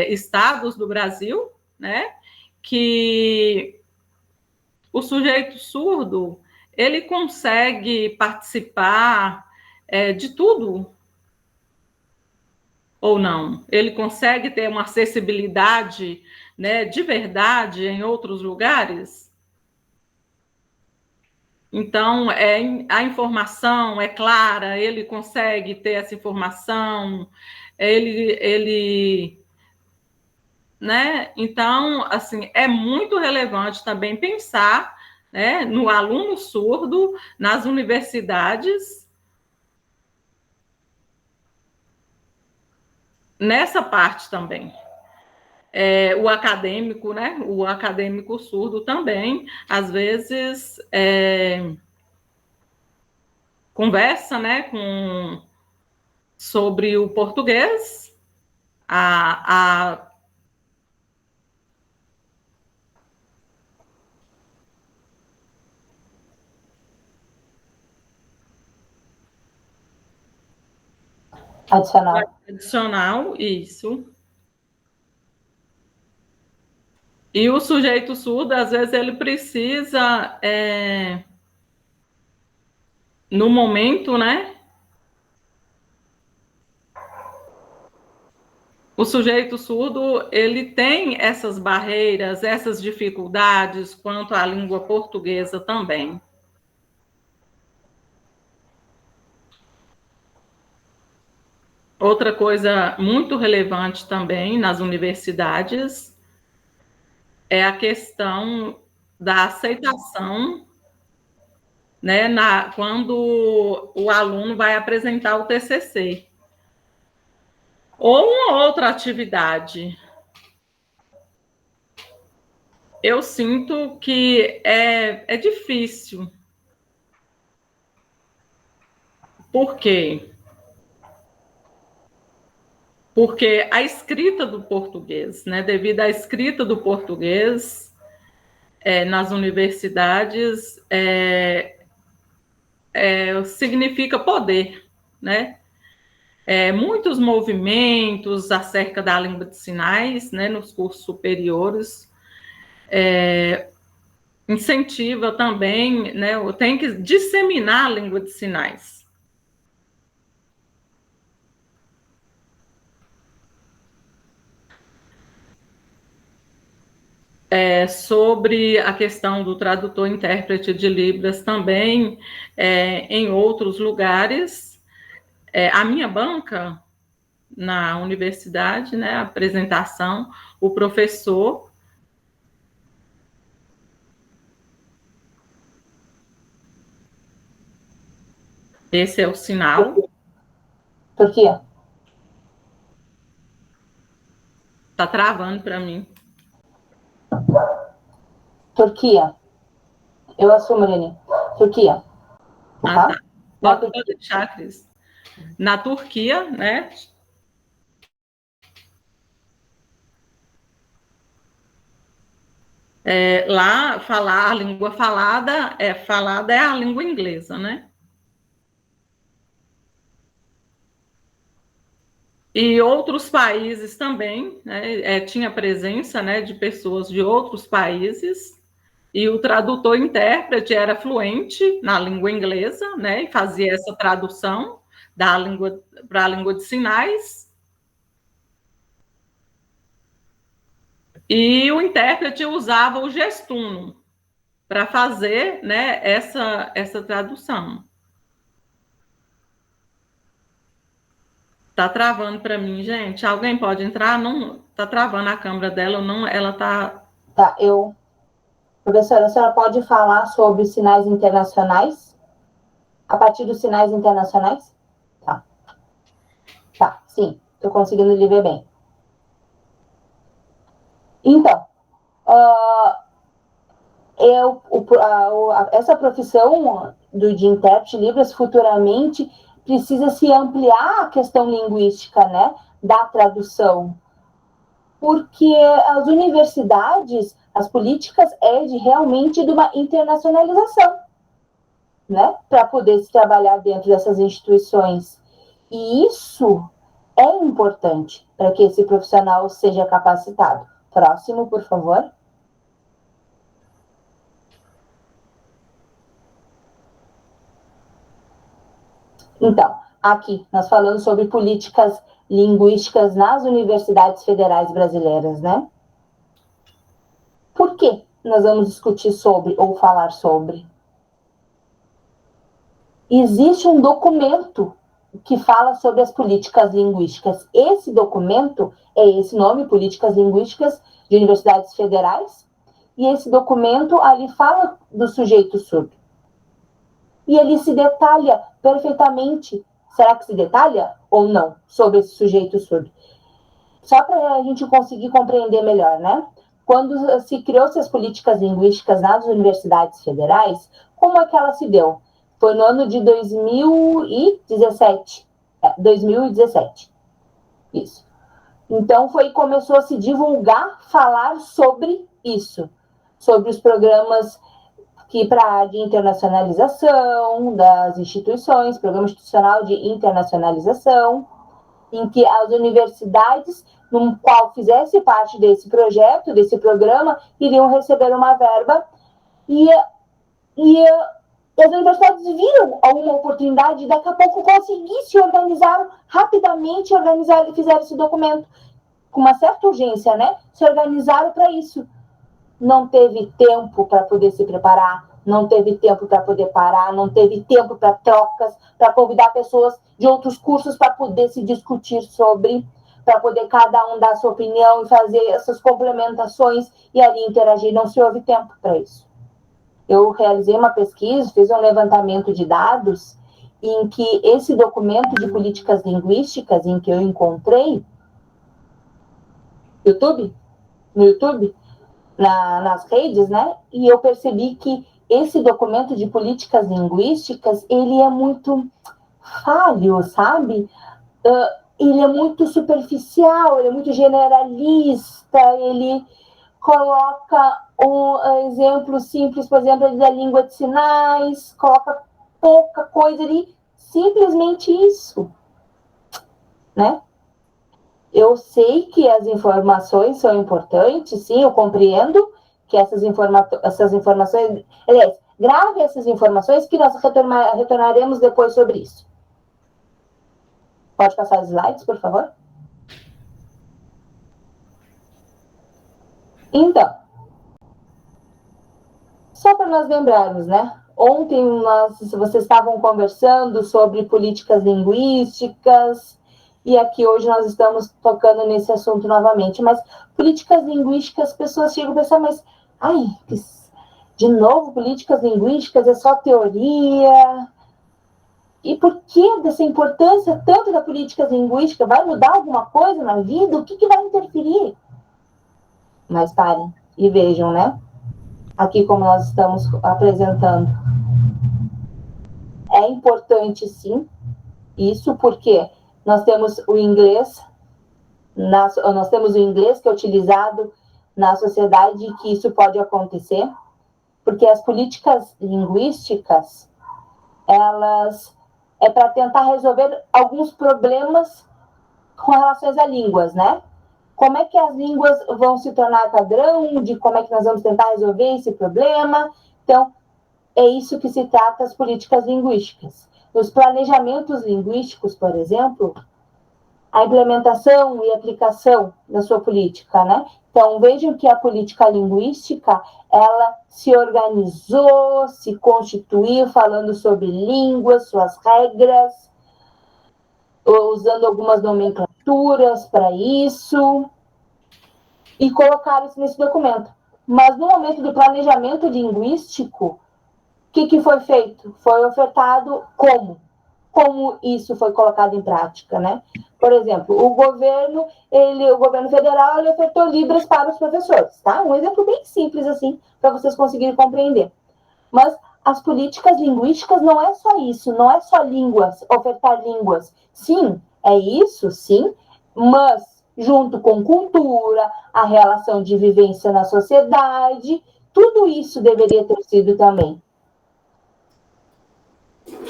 estados do Brasil, né, que o sujeito surdo, ele consegue participar de tudo, ou não? Ele consegue ter uma acessibilidade, né, de verdade em outros lugares? Então, a informação é clara, ele consegue ter essa informação, né? Então, assim, é muito relevante também pensar, né, no aluno surdo nas universidades, nessa parte também. O acadêmico, né? O acadêmico surdo também, às vezes, conversa, né, sobre o português, adicional, isso. E o sujeito surdo, às vezes, ele precisa, no momento, né? O sujeito surdo, ele tem essas barreiras, essas dificuldades quanto à língua portuguesa também. Outra coisa muito relevante também nas universidades é a questão da aceitação, né, quando o aluno vai apresentar o TCC. Ou uma outra atividade. Eu sinto que é difícil. Por quê? Porque a escrita do português, né, devido à escrita do português nas universidades, significa poder, né? Muitos movimentos acerca da língua de sinais, né, nos cursos superiores, incentiva também, né, tem que disseminar a língua de sinais. Sobre a questão do tradutor-intérprete de Libras também, em outros lugares, a minha banca na universidade, né, a apresentação, o professor esse é o sinal. Turquia. Tá travando para mim. Turquia. Eu assumo, Leni. Turquia. Tá. Pode deixar, Cris. Na Turquia, né? Lá, a língua falada é a língua inglesa, né? E outros países também, né, tinha presença, né, de pessoas de outros países, e o tradutor-intérprete era fluente na língua inglesa, né, e fazia essa tradução da língua para a língua de sinais. E o intérprete usava o gestuno para fazer, né, essa tradução. Tá travando para mim, gente. Alguém pode entrar? Não, tá travando a câmera dela ou não? Ela tá. Tá, professora, a senhora pode falar sobre sinais internacionais? A partir dos sinais internacionais? Tá. Tá, sim, estou conseguindo lhe ver bem. Então, essa profissão de intérprete de Libras futuramente precisa se ampliar a questão linguística, né, da tradução, porque as universidades, as políticas realmente de uma internacionalização, né, para poder se trabalhar dentro dessas instituições. E isso é importante para que esse profissional seja capacitado. Próximo, por favor. Então, aqui nós falamos sobre políticas linguísticas nas universidades federais brasileiras, né? Por que nós vamos discutir sobre ou falar sobre? Existe um documento que fala sobre as políticas linguísticas. Esse documento é esse nome, Políticas Linguísticas de Universidades Federais, e esse documento ali fala do sujeito surdo. E ele se detalha perfeitamente, será que se detalha ou não, sobre esse sujeito surdo? Só para a gente conseguir compreender melhor, né? Quando se criou-se as políticas linguísticas nas universidades federais, como é que ela se deu? Foi no ano de 2017. 2017. Isso. Então, começou a se divulgar, falar sobre isso, sobre os programas de internacionalização das instituições, Programa Institucional de Internacionalização, em que as universidades, no qual fizesse parte desse projeto, desse programa, iriam receber uma verba e as universidades viram alguma oportunidade e daqui a pouco se organizaram rapidamente, e fizeram esse documento com uma certa urgência, né? Se organizaram para isso. Não teve tempo para poder se preparar, não teve tempo para poder parar, não teve tempo para trocas, para convidar pessoas de outros cursos para poder se discutir sobre, para poder cada um dar sua opinião e fazer essas complementações e ali interagir. Não se houve tempo para isso. Eu realizei uma pesquisa, fiz um levantamento de dados em que esse documento de políticas linguísticas em que eu encontrei no YouTube, nas redes, né? E eu percebi que esse documento de políticas linguísticas, ele é muito falho, sabe? Ele é muito superficial, ele é muito generalista, ele coloca um exemplo simples, por exemplo, da língua de sinais, coloca pouca coisa ali, simplesmente isso, né? Eu sei que as informações são importantes, sim, eu compreendo que essas informações... Aliás, grave essas informações que nós retornaremos depois sobre isso. Pode passar os slides, por favor? Então, só para nós lembrarmos, né? Ontem vocês estavam conversando sobre políticas linguísticas, e aqui hoje nós estamos tocando nesse assunto novamente. Mas políticas linguísticas, as pessoas chegam a pensar, mas, de novo, políticas linguísticas é só teoria. E por que dessa importância tanto da política linguística? Vai mudar alguma coisa na vida? O que vai interferir? Mas parem e vejam, né? Aqui como nós estamos apresentando. É importante, sim, isso porque nós temos o inglês, nós temos o inglês que é utilizado na sociedade que isso pode acontecer, porque as políticas linguísticas, elas é para tentar resolver alguns problemas com relação a línguas, né? Como é que as línguas vão se tornar padrão, de como é que nós vamos tentar resolver esse problema. Então, é isso que se trata as políticas linguísticas. Nos planejamentos linguísticos, por exemplo, a implementação e aplicação da sua política, né? Então, vejam que a política linguística, ela se organizou, se constituiu, falando sobre línguas, suas regras, usando algumas nomenclaturas para isso, e colocaram isso nesse documento. Mas no momento do planejamento linguístico, o que foi feito? Foi ofertado como isso foi colocado em prática, né? Por exemplo, o governo federal, ele ofertou Libras para os professores, tá? Um exemplo bem simples, assim, para vocês conseguirem compreender. Mas as políticas linguísticas não é só isso, não é só línguas, ofertar línguas. Sim, é isso, sim, mas junto com cultura, a relação de vivência na sociedade, tudo isso deveria ter sido também.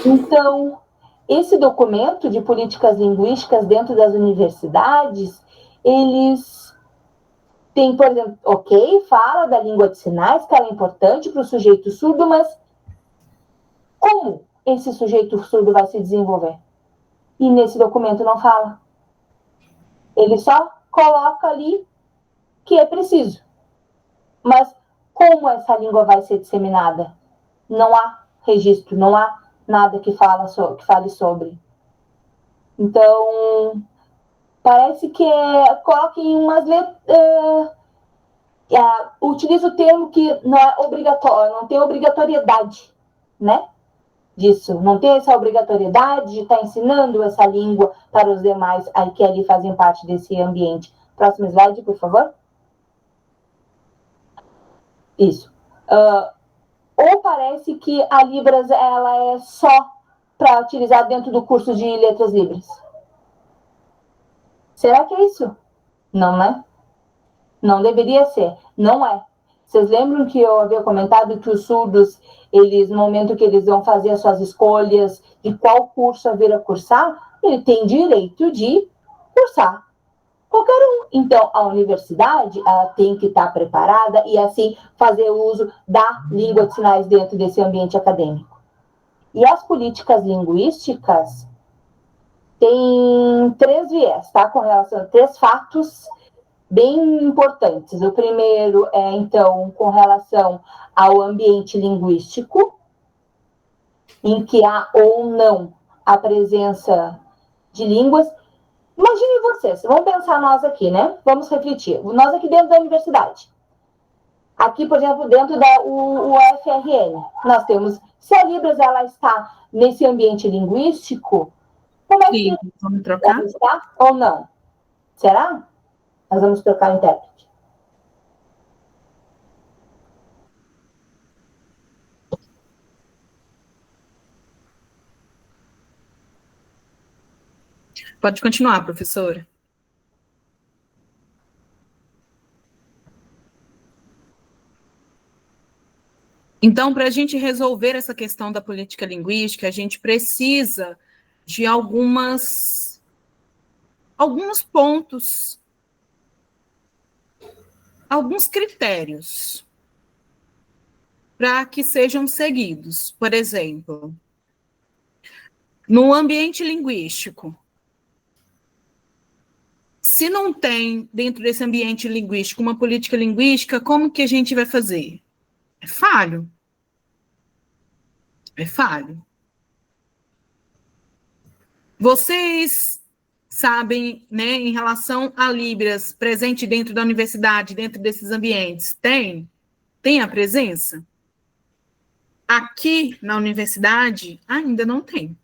Então, esse documento de políticas linguísticas dentro das universidades, eles têm, por exemplo, fala da língua de sinais, que ela é importante para o sujeito surdo, mas como esse sujeito surdo vai se desenvolver? E nesse documento não fala. Ele só coloca ali que é preciso. Mas como essa língua vai ser disseminada? Não há registro, não há nada que fale sobre. Então, parece que coloca em umas letras... utiliza o termo que não é obrigatório, não tem obrigatoriedade, né? Disso, não tem essa obrigatoriedade de estar ensinando essa língua para os demais que ali fazem parte desse ambiente. Próximo slide, por favor. Isso. Ou parece que a Libras ela é só para utilizar dentro do curso de letras livres. Será que é isso? Não, né? Não deveria ser. Não é. Vocês lembram que eu havia comentado que os surdos, no momento que eles vão fazer as suas escolhas de qual curso a vir a cursar, ele tem direito de cursar qualquer um. Então, a universidade, ela tem que estar preparada e, assim, fazer uso da língua de sinais dentro desse ambiente acadêmico. E as políticas linguísticas têm 3 viés, tá? Com relação a 3 fatos bem importantes. O primeiro é, então, com relação ao ambiente linguístico, em que há ou não a presença de línguas. Imagine vocês, vamos pensar nós aqui, né? Vamos refletir. Nós aqui dentro da universidade. Aqui, por exemplo, dentro da UFRN, nós temos, se a Libras ela está nesse ambiente linguístico, como é que vamos trocar? ela está ou não? Será? Nós vamos trocar o intérprete. Pode continuar, professora. Então, para a gente resolver essa questão da política linguística, a gente precisa de alguns pontos, alguns critérios para que sejam seguidos. Por exemplo, no ambiente linguístico, se não tem dentro desse ambiente linguístico uma política linguística, como que a gente vai fazer? É falho. É falho. Vocês sabem, né, em relação a Libras presente dentro da universidade, dentro desses ambientes, tem? Tem a presença? Aqui na universidade ainda não tem.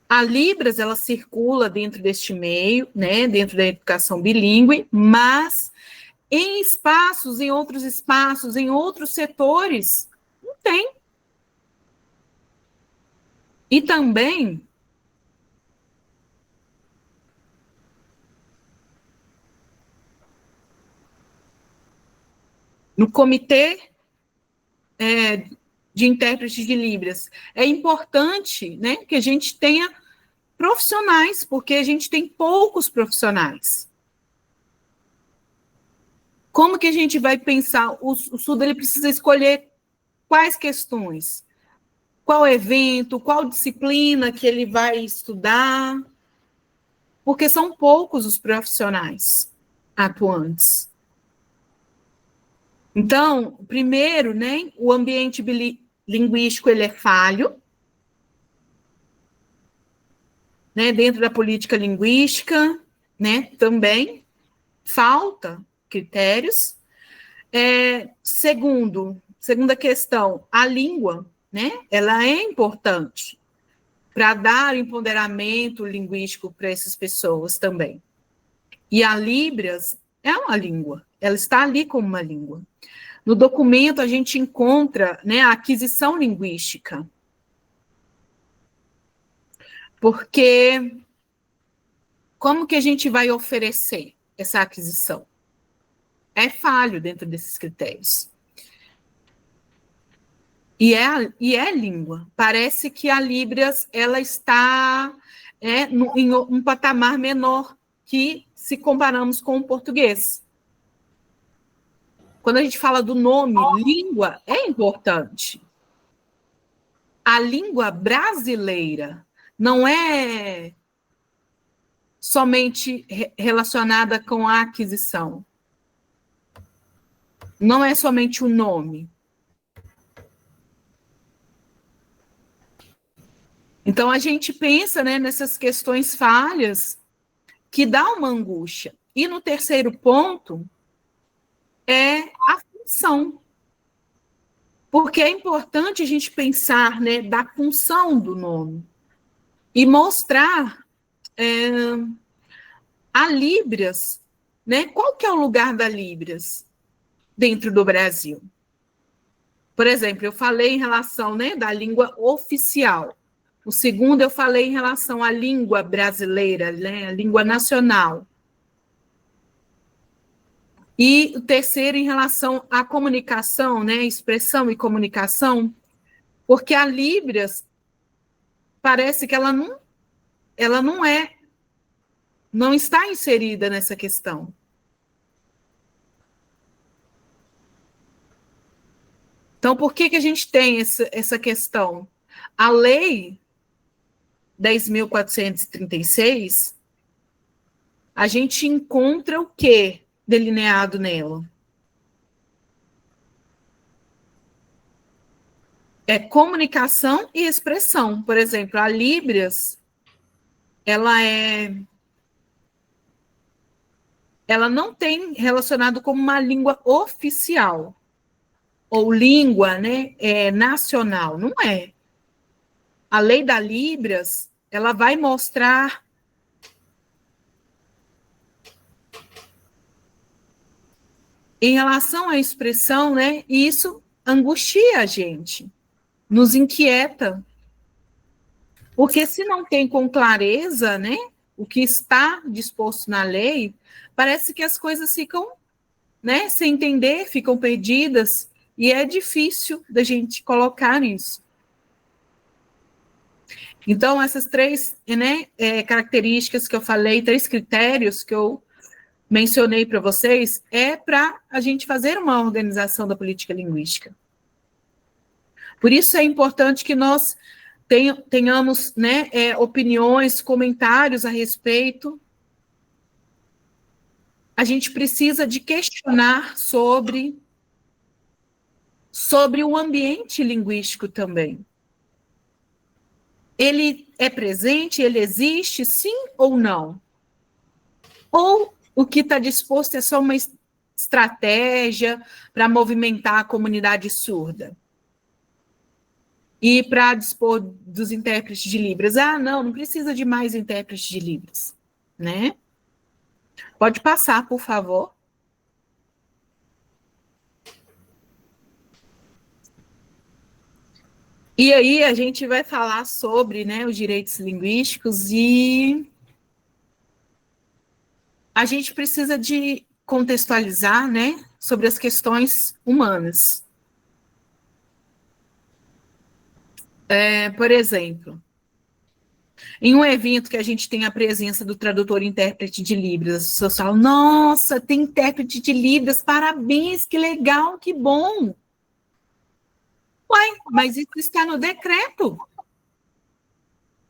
A Libras, ela circula dentro deste meio, né, dentro da educação bilíngue, mas em espaços, em outros espaços, em outros setores, não tem. E também no comitê de intérpretes de Libras, é importante, né, que a gente tenha profissionais, porque a gente tem poucos profissionais. Como que a gente vai pensar? O surdo ele precisa escolher quais questões? Qual evento, qual disciplina que ele vai estudar? Porque são poucos os profissionais atuantes. Então, primeiro, né, o ambiente linguístico ele é falho, né, dentro da política linguística, né, também falta critérios. Segunda questão, a língua, né, ela é importante para dar empoderamento linguístico para essas pessoas também. E a Libras é uma língua, ela está ali como uma língua. No documento, a gente encontra, né, a aquisição linguística. Porque como que a gente vai oferecer essa aquisição? É falho dentro desses critérios. E é língua. Parece que a Libras ela está em um patamar menor que se comparamos com o português. Quando a gente fala do nome, língua, é importante. A língua brasileira não é somente relacionada com a aquisição. Não é somente o nome. Então, a gente pensa, né, nessas questões falhas que dá uma angústia. E no terceiro ponto é a função. Porque é importante a gente pensar, né, da função do nome e mostrar a Libras, né, qual que é o lugar da Libras dentro do Brasil. Por exemplo, eu falei em relação, né, da língua oficial. O segundo, eu falei em relação à língua brasileira, né, a língua nacional. E o terceiro, em relação à comunicação, né, expressão e comunicação, porque a Libras parece que ela não está inserida nessa questão. Então, por que a gente tem essa questão? A lei 10.436, a gente encontra o que delineado nela? É comunicação e expressão. Por exemplo, a Libras, ela não tem relacionado como uma língua oficial, ou língua, né, nacional. Não é. A lei da Libras, ela vai mostrar em relação à expressão, né, e isso angustia a gente, nos inquieta. Porque se não tem com clareza, né, o que está disposto na lei, parece que as coisas ficam, né, sem entender, ficam perdidas, e é difícil da gente colocar isso. Então, essas três, né, características que eu falei, 3 critérios que eu mencionei para vocês, é para a gente fazer uma organização da política linguística. Por isso é importante que nós tenhamos, né, opiniões, comentários a respeito. A gente precisa de questionar sobre o ambiente linguístico também. Ele é presente, ele existe, sim ou não? Ou o que está disposto é só uma estratégia para movimentar a comunidade surda? E para dispor dos intérpretes de Libras? Ah, não precisa de mais intérpretes de Libras, né? Pode passar, por favor. E aí a gente vai falar sobre, né, os direitos linguísticos e a gente precisa de contextualizar, né, sobre as questões humanas. Por exemplo, em um evento que a gente tem a presença do tradutor e intérprete de Libras, as pessoas falam, nossa, tem intérprete de Libras, parabéns, que legal, que bom. Uai, mas isso está no decreto.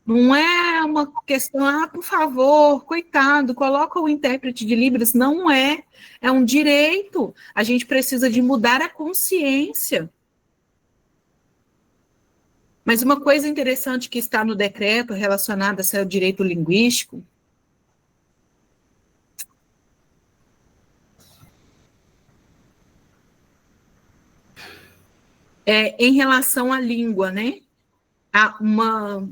Não é uma questão, por favor, coitado, coloca o intérprete de Libras. Não é, é um direito. A gente precisa de mudar a consciência. Mas uma coisa interessante que está no decreto relacionada ao direito linguístico é em relação à língua, né? Há uma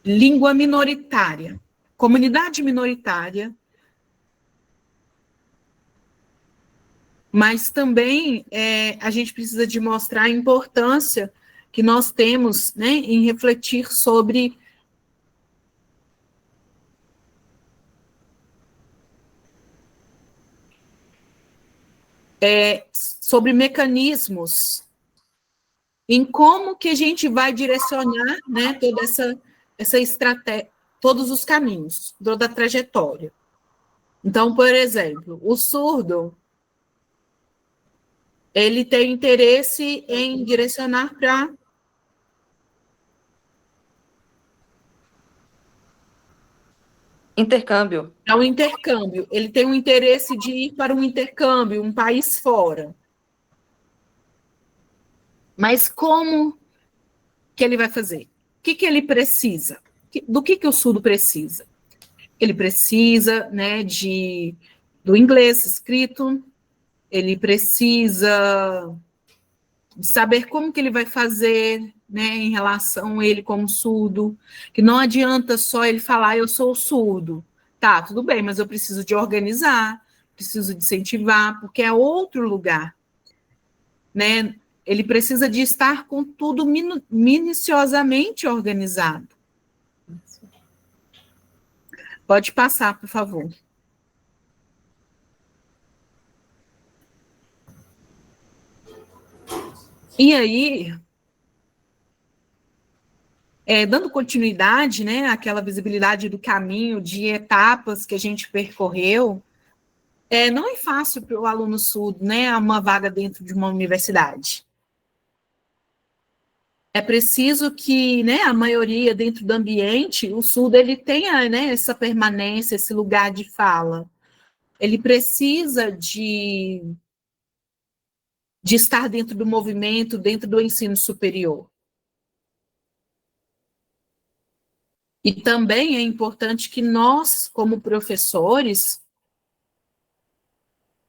língua minoritária, comunidade minoritária, mas também a gente precisa de mostrar a importância que nós temos, né, em refletir sobre mecanismos em como que a gente vai direcionar, né, toda essa estratégia, todos os caminhos, toda a trajetória. Então, por exemplo, o surdo, ele tem interesse em direcionar para intercâmbio. Para um intercâmbio. Ele tem um interesse de ir para um intercâmbio, um país fora. Mas como que ele vai fazer? O que ele precisa? Do que o surdo precisa? Ele precisa, né, do inglês escrito, ele precisa de saber como que ele vai fazer, né, em relação a ele como surdo, que não adianta só ele falar, eu sou surdo. Tá, tudo bem, mas eu preciso de organizar, preciso de incentivar, porque é outro lugar, né? Ele precisa de estar com tudo minuciosamente organizado. Pode passar, por favor. E aí, dando continuidade, né, àquela visibilidade do caminho, de etapas que a gente percorreu, não é fácil para o aluno surdo, né, uma vaga dentro de uma universidade. É preciso que, né, a maioria dentro do ambiente, o surdo, ele tenha, né, essa permanência, esse lugar de fala. Ele precisa de estar dentro do movimento, dentro do ensino superior. E também é importante que nós, como professores,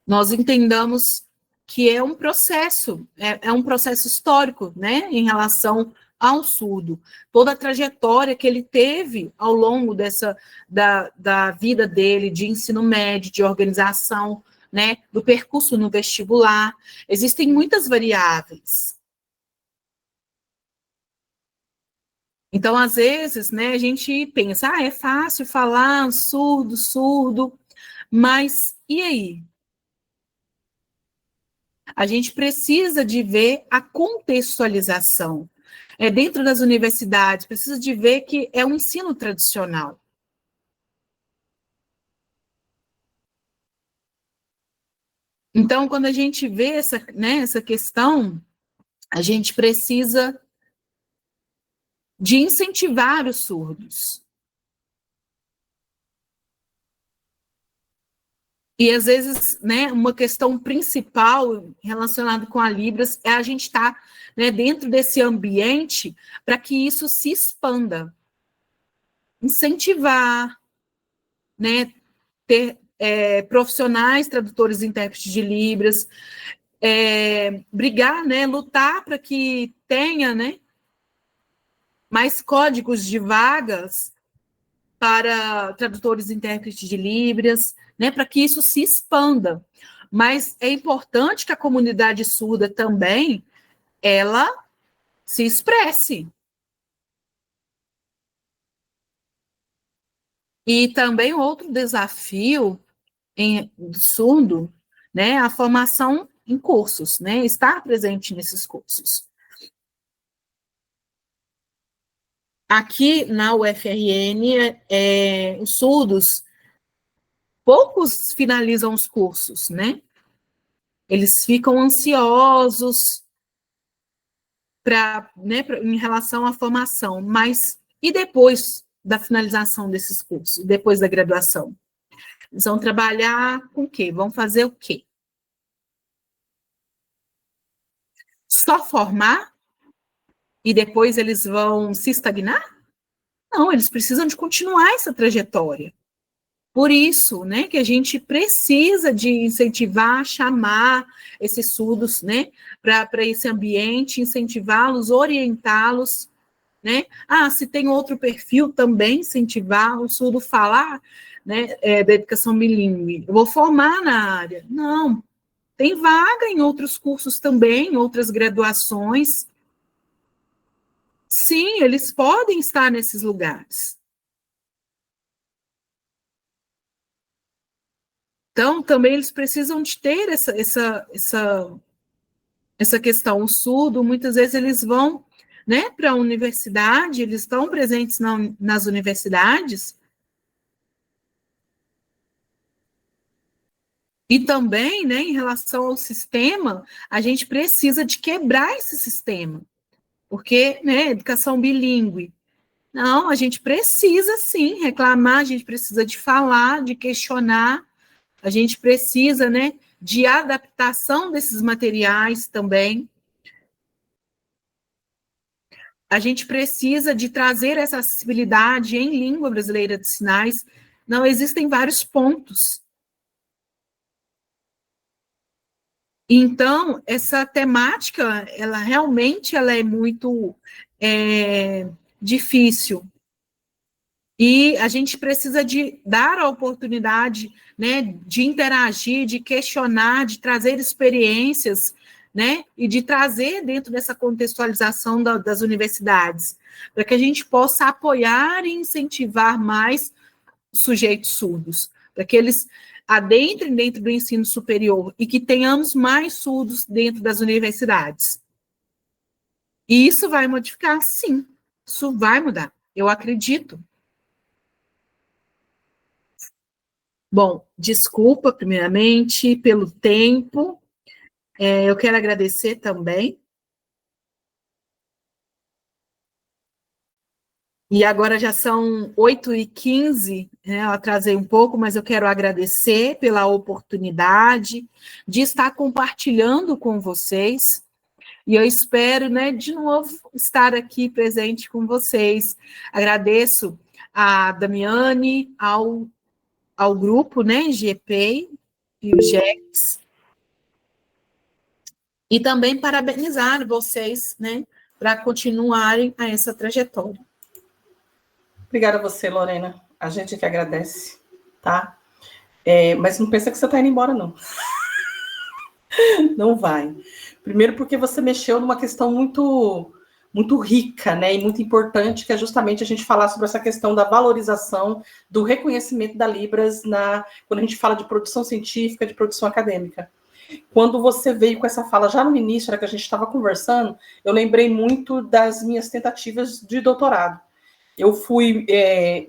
nós entendamos que é um processo, é um processo histórico, né, em relação ao surdo. Toda a trajetória que ele teve ao longo da vida dele, de ensino médio, de organização, né, do percurso no vestibular. Existem muitas variáveis. Então, às vezes, né, a gente pensa, é fácil falar surdo, surdo, mas e aí? A gente precisa de ver a contextualização. Dentro das universidades, precisa de ver que é um ensino tradicional. Então, quando a gente vê essa questão, a gente precisa de incentivar os surdos. E, às vezes, né, uma questão principal relacionada com a Libras é a gente estar, né, dentro desse ambiente para que isso se expanda. Incentivar, né, ter profissionais, tradutores e intérpretes de Libras, brigar, né, lutar para que tenha, né, mais códigos de vagas para tradutores e intérpretes de Libras, né, para que isso se expanda. Mas é importante que a comunidade surda também, ela se expresse. E também outro desafio do surdo, né, a formação em cursos, né, estar presente nesses cursos. Aqui na UFRN, os surdos, poucos finalizam os cursos, né? Eles ficam ansiosos em relação à formação, mas e depois da finalização desses cursos, depois da graduação? Eles vão trabalhar com o quê? Vão fazer o quê? Só formar e depois eles vão se estagnar? Não, eles precisam de continuar essa trajetória. Por isso, né, que a gente precisa de incentivar, chamar esses surdos, né, para esse ambiente, incentivá-los, orientá-los, né? Se tem outro perfil, também incentivar o surdo falar, né, da educação bilíngue. Eu vou formar na área. Não, tem vaga em outros cursos também, em outras graduações. Sim, eles podem estar nesses lugares. Então, também eles precisam de ter essa questão. O surdo, muitas vezes, eles vão, né, para a universidade, eles estão presentes nas universidades, e também, né, em relação ao sistema, a gente precisa de quebrar esse sistema, porque, né, educação bilíngue, não, a gente precisa, sim, reclamar, a gente precisa de falar, de questionar, a gente precisa, né, de adaptação desses materiais também. A gente precisa de trazer essa acessibilidade em língua brasileira de sinais. Não, existem vários pontos. Então, essa temática, ela realmente é muito difícil. E a gente precisa de dar a oportunidade, né, de interagir, de questionar, de trazer experiências, né, e de trazer dentro dessa contextualização das universidades, para que a gente possa apoiar e incentivar mais sujeitos surdos, para que eles adentrem dentro do ensino superior e que tenhamos mais surdos dentro das universidades. E isso vai modificar, sim, isso vai mudar, eu acredito. Bom, desculpa, primeiramente, pelo tempo. Eu quero agradecer também. E agora já são 8h15, né? Eu atrasei um pouco, mas eu quero agradecer pela oportunidade de estar compartilhando com vocês. E eu espero, né, de novo, estar aqui presente com vocês. Agradeço a Damiane, ao grupo, né, GP e o GEX. E também parabenizar vocês, né, para continuarem a essa trajetória. Obrigada a você, Lorena. A gente que agradece, tá? Mas não pensa que você está indo embora, não. Não vai. Primeiro porque você mexeu numa questão muito, muito rica, né? E muito importante, que é justamente a gente falar sobre essa questão da valorização, do reconhecimento da Libras quando a gente fala de produção científica, de produção acadêmica. Quando você veio com essa fala já no início, era que a gente estava conversando, eu lembrei muito das minhas tentativas de doutorado.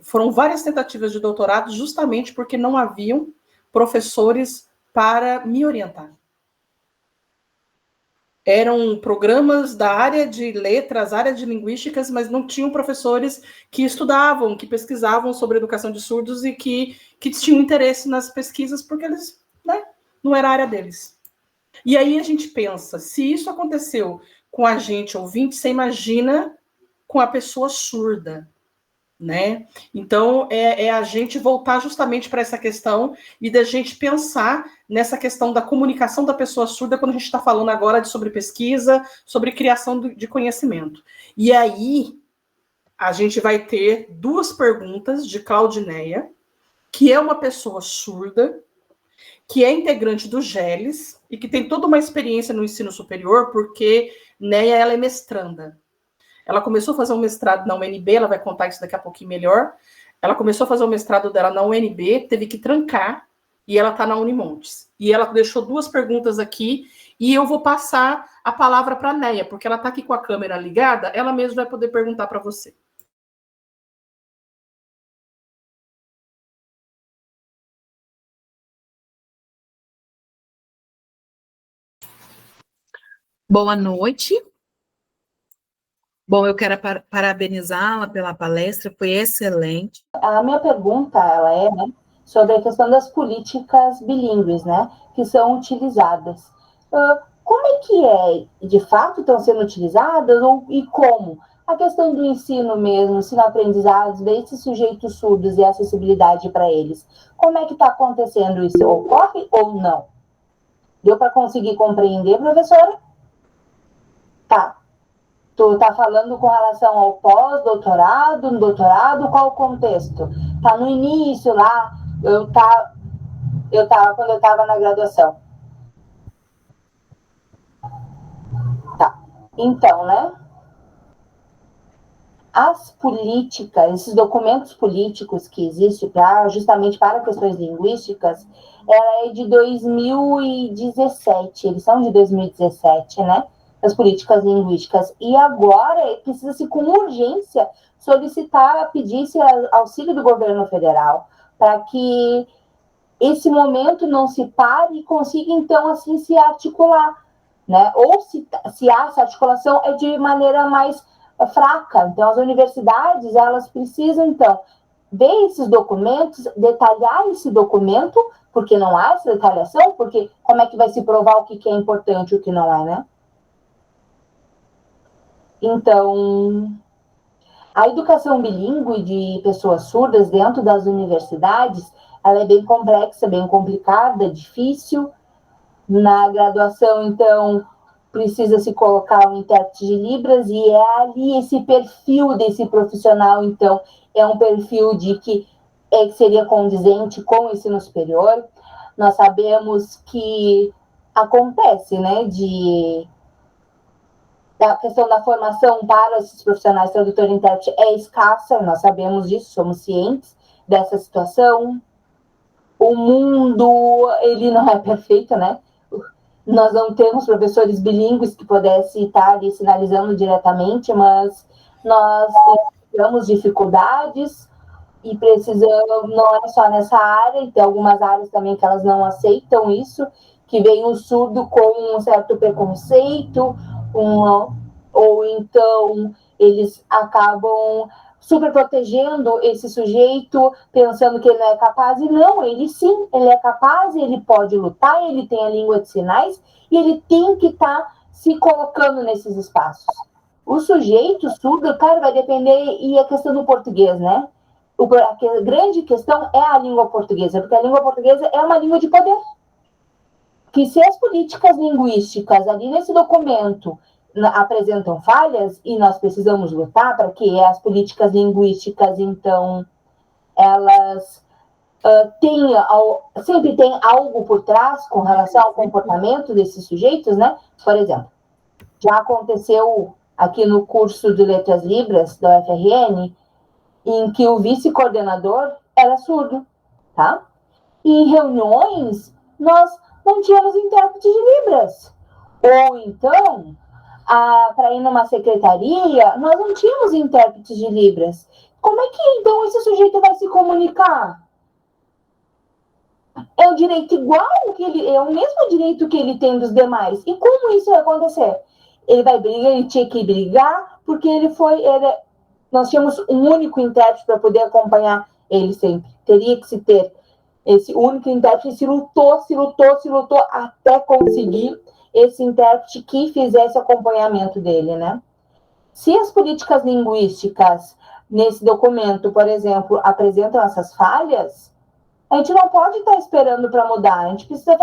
Foram várias tentativas de doutorado justamente porque não haviam professores para me orientar. Eram programas da área de letras, área de linguísticas, mas não tinham professores que estudavam, que pesquisavam sobre educação de surdos e que tinham interesse nas pesquisas, porque eles, né, não era a área deles. E aí a gente pensa, se isso aconteceu com a gente ouvinte, você imagina com a pessoa surda, né? Então, é a gente voltar justamente para essa questão e da gente pensar nessa questão da comunicação da pessoa surda quando a gente está falando agora sobre pesquisa, sobre criação de conhecimento. E aí, a gente vai ter 2 perguntas de Claudineia, que é uma pessoa surda, que é integrante do GELES e que tem toda uma experiência no ensino superior, porque Neia, ela é mestranda. Ela começou a fazer um mestrado na UNB, ela vai contar isso daqui a pouquinho melhor. Ela começou a fazer o mestrado dela na UNB, teve que trancar, e ela está na Unimontes. E ela deixou 2 perguntas aqui, e eu vou passar a palavra para a Neia, porque ela está aqui com a câmera ligada, ela mesma vai poder perguntar para você. Boa noite. Bom, eu quero parabenizá-la pela palestra, foi excelente. A minha pergunta, ela é, né, sobre a questão das políticas bilíngues, né, que são utilizadas. Como é que de fato, estão sendo utilizadas e como? A questão do ensino mesmo, ensino-aprendizado, desses sujeitos surdos e acessibilidade para eles. Como é que está acontecendo isso? Ocorre ou não? Deu para conseguir compreender, professora? Tá. Tu tá falando com relação ao pós-doutorado, no doutorado, qual o contexto? Tá no início lá, quando eu tava na graduação. Tá. Então, né? As políticas, esses documentos políticos que existem justamente para questões linguísticas, ela é de 2017, eles são de 2017, né? As políticas linguísticas. E agora precisa-se, com urgência, pedir esse auxílio do governo federal para que esse momento não se pare e consiga, então, assim, se articular, né? Ou se há essa articulação, é de maneira mais fraca. Então, as universidades, elas precisam, então, ver esses documentos, detalhar esse documento, porque não há essa detalhação, porque como é que vai se provar o que é importante e o que não é, né? Então, a educação bilíngue de pessoas surdas dentro das universidades, ela é bem complexa, bem complicada, difícil. Na graduação, então, precisa se colocar um intérprete de Libras, e é ali esse perfil desse profissional, então, é um perfil de que seria condizente com o ensino superior. Nós sabemos que acontece, né, a questão da formação para esses profissionais tradutor e intérprete é escassa, nós sabemos disso, somos cientes dessa situação. O mundo, ele não é perfeito, né? Nós não temos professores bilíngues que pudessem estar ali sinalizando diretamente, mas nós temos dificuldades e precisamos, não é só nessa área, tem algumas áreas também que elas não aceitam isso, que vem o surdo com um certo preconceito, ou então eles acabam super protegendo esse sujeito, pensando que ele não é capaz, e não, ele sim, ele é capaz, ele pode lutar, ele tem a língua de sinais, e ele tem que estar se colocando nesses espaços. O sujeito surdo, cara, vai depender, e a questão do português, né? A grande questão é a língua portuguesa, porque a língua portuguesa é uma língua de poder. Que se as políticas linguísticas ali nesse documento apresentam falhas, e nós precisamos lutar para que as políticas linguísticas, então, elas sempre tem algo por trás com relação ao comportamento desses sujeitos, né? Por exemplo, já aconteceu aqui no curso de Letras Libras da UFRN, em que o vice-coordenador era surdo, tá? E em reuniões, nós não tínhamos intérprete de Libras. Ou então, para ir numa secretaria, nós não tínhamos intérprete de Libras. Como é que, então, esse sujeito vai se comunicar? É o direito igual que ele... É o mesmo direito que ele tem dos demais. E como isso vai acontecer? Ele vai brigar, ele tinha que brigar, porque nós tínhamos um único intérprete para poder acompanhar ele sempre. Teria que se ter esse único intérprete, se lutou até conseguir esse intérprete que fizesse acompanhamento dele, né? Se as políticas linguísticas nesse documento, por exemplo, apresentam essas falhas, a gente não pode estar esperando para mudar, a gente precisa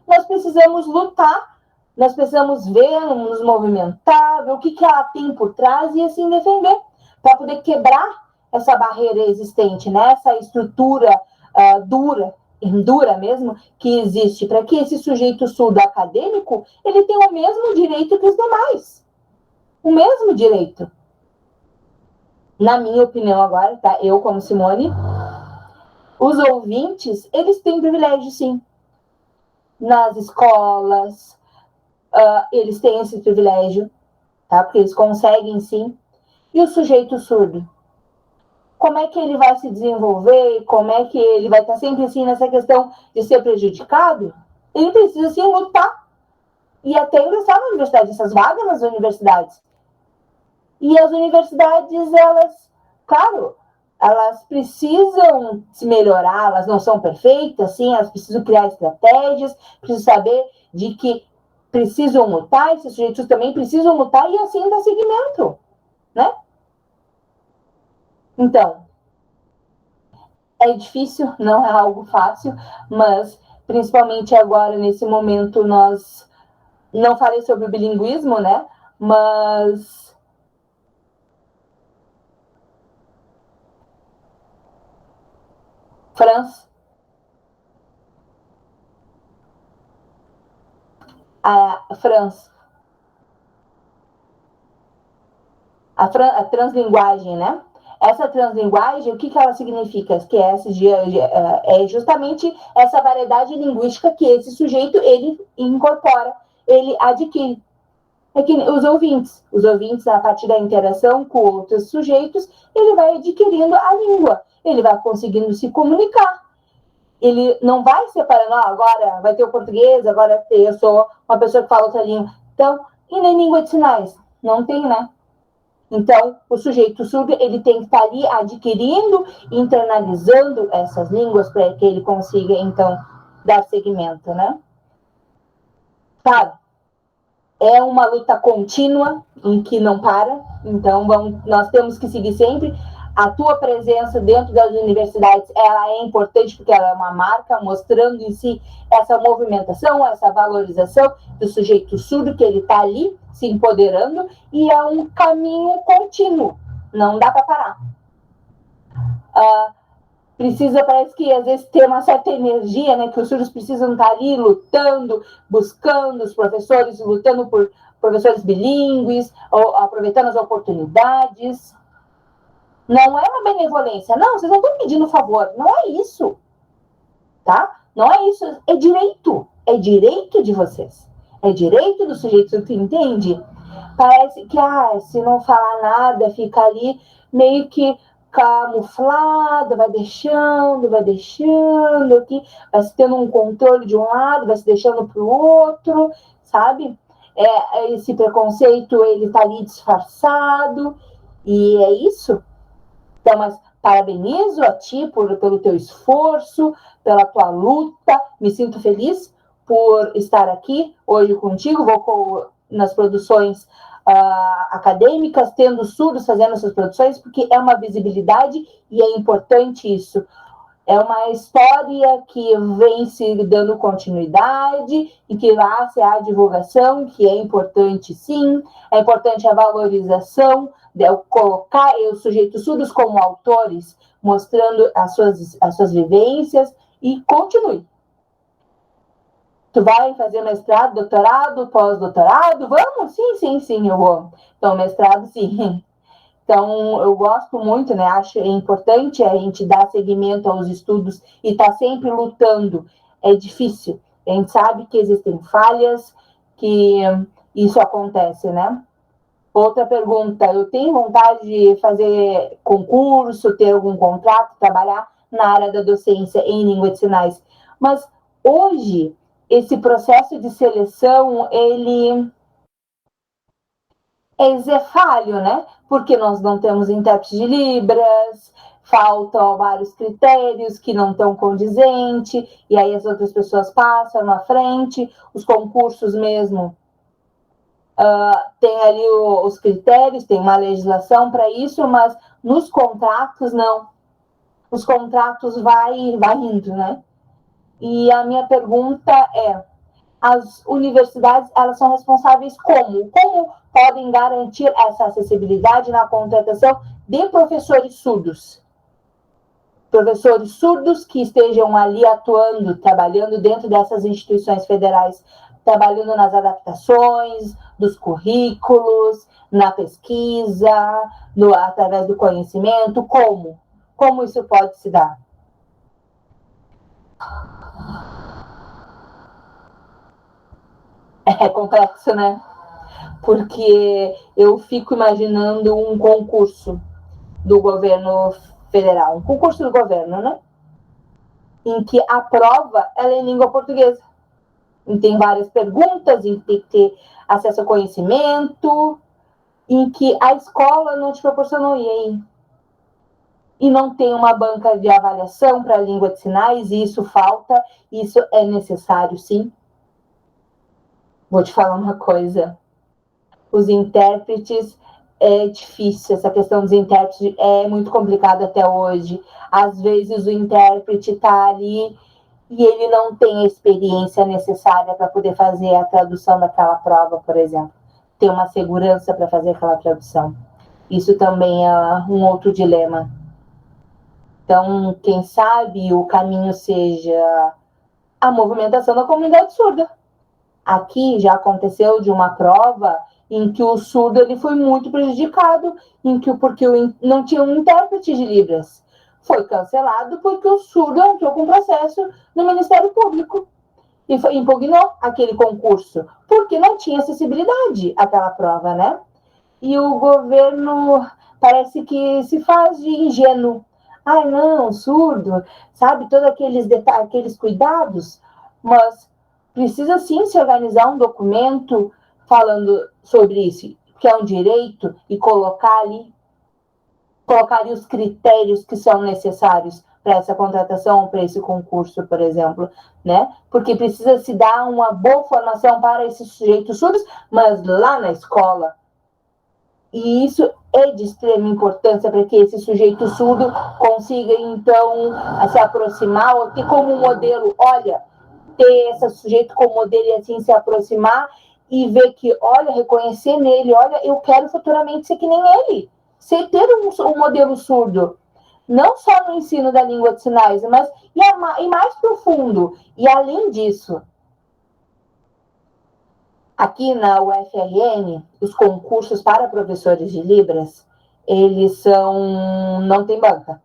nós precisamos lutar, nós precisamos ver, nos movimentar, ver o que ela tem por trás e assim defender, para poder quebrar essa barreira existente, né? Essa estrutura dura mesmo, que existe, para que esse sujeito surdo acadêmico, ele tenha o mesmo direito que os demais. O mesmo direito. Na minha opinião agora, tá? Eu como Simone, os ouvintes, eles têm privilégio, sim. Nas escolas, eles têm esse privilégio, tá? Porque eles conseguem, sim. E o sujeito surdo? Como é que ele vai se desenvolver? Como é que ele vai estar sempre assim nessa questão de ser prejudicado? Ele precisa sim lutar e até ingressar na universidade, essas vagas nas universidades. E as universidades, claro, elas precisam se melhorar, elas não são perfeitas, sim, elas precisam criar estratégias, precisam saber de que precisam lutar, esses sujeitos também precisam lutar e assim dar seguimento, né? Então, é difícil, não é algo fácil, mas principalmente agora, nesse momento, nós... Não falei sobre o bilinguismo, né? Mas... a translinguagem, né? Essa translinguagem, o que ela significa? Que é justamente essa variedade linguística que esse sujeito, ele incorpora, ele adquire. É que os ouvintes, a partir da interação com outros sujeitos, ele vai adquirindo a língua, ele vai conseguindo se comunicar. Ele não vai separando, agora vai ter o português, agora eu sou uma pessoa que fala outra língua. Então, e na língua de sinais? Não tem, né? Então, o sujeito surdo, ele tem que estar ali adquirindo, internalizando essas línguas para que ele consiga, então, dar seguimento, né? Claro, é uma luta contínua, em que não para, então nós temos que seguir sempre. A tua presença dentro das universidades, ela é importante porque ela é uma marca, mostrando em si essa movimentação, essa valorização do sujeito surdo, que ele está ali se empoderando, e é um caminho contínuo, não dá para parar. Precisa, parece que às vezes ter uma certa energia, né, que os surdos precisam estar ali lutando, buscando os professores, lutando por professores bilíngues, ou aproveitando as oportunidades. Não é uma benevolência, não, vocês não estão pedindo favor, não é isso, tá? Não é isso, é direito de vocês, é direito do sujeito, tu entende? Parece que, se não falar nada, fica ali meio que camuflado, vai deixando, aqui, vai se tendo um controle de um lado, vai se deixando para o outro, sabe? Esse preconceito, ele tá ali disfarçado, e é isso. Então, mas parabenizo a ti pelo teu esforço, pela tua luta, me sinto feliz por estar aqui hoje contigo, nas produções acadêmicas, tendo surdos fazendo essas produções, porque é uma visibilidade e é importante isso. É uma história que vem se dando continuidade e que lá se há divulgação, que é importante sim, é importante a valorização, de colocar os sujeitos surdos como autores, mostrando as suas vivências, e continue. Tu vai fazer mestrado, doutorado, pós-doutorado? Vamos? Sim, eu vou. Então, mestrado, sim. Então, eu gosto muito, né? Acho importante a gente dar seguimento aos estudos e estar sempre lutando. É difícil. A gente sabe que existem falhas, que isso acontece, né? Outra pergunta, eu tenho vontade de fazer concurso, ter algum contrato, trabalhar na área da docência em língua de sinais. Mas hoje, esse processo de seleção, ele é falho, né? Porque nós não temos intérprete de Libras, faltam vários critérios que não estão condizentes, e aí as outras pessoas passam na frente, os concursos mesmo. Tem ali os critérios, tem uma legislação para isso, mas nos contratos, não. Os contratos vai indo, né? E a minha pergunta é, as universidades, elas são responsáveis como? Como podem garantir essa acessibilidade na contratação de professores surdos? Professores surdos que estejam ali atuando, trabalhando dentro dessas instituições federais, trabalhando nas adaptações dos currículos, na pesquisa, através do conhecimento, como? Como isso pode se dar? É complexo, né? Porque eu fico imaginando um concurso do governo federal, um concurso do governo, né? Em que a prova ela é em língua portuguesa. E tem várias perguntas, em que tem que ter acesso ao conhecimento, em que a escola não te proporcionou, e aí? E não tem uma banca de avaliação para a língua de sinais, e isso falta, isso é necessário, sim. Vou te falar uma coisa. Os intérpretes, é difícil, essa questão dos intérpretes é muito complicada até hoje. Às vezes o intérprete está ali e ele não tem a experiência necessária para poder fazer a tradução daquela prova, por exemplo. Ter uma segurança para fazer aquela tradução. Isso também é um outro dilema. Então, quem sabe o caminho seja a movimentação da comunidade surda. Aqui já aconteceu de uma prova em que o surdo ele foi muito prejudicado, porque não tinha um intérprete de Libras. Foi cancelado porque o surdo entrou com processo no Ministério Público e impugnou aquele concurso, porque não tinha acessibilidade àquela prova, né? E o governo parece que se faz de ingênuo. Ai, não, surdo, sabe, todos aqueles cuidados, mas precisa sim se organizar um documento falando sobre isso, que é um direito, e colocar ali os critérios que são necessários para essa contratação, para esse concurso, por exemplo, né? Porque precisa se dar uma boa formação para esses sujeitos surdos, mas lá na escola. E isso é de extrema importância para que esse sujeito surdo consiga, então, se aproximar, ou ter como modelo, olha, ter esse sujeito como modelo e assim se aproximar e ver que, olha, reconhecer nele, olha, eu quero futuramente ser que nem ele, ter um modelo surdo, não só no ensino da língua de sinais, mas e mais profundo. E além disso, aqui na UFRN, os concursos para professores de Libras, eles não tem banca.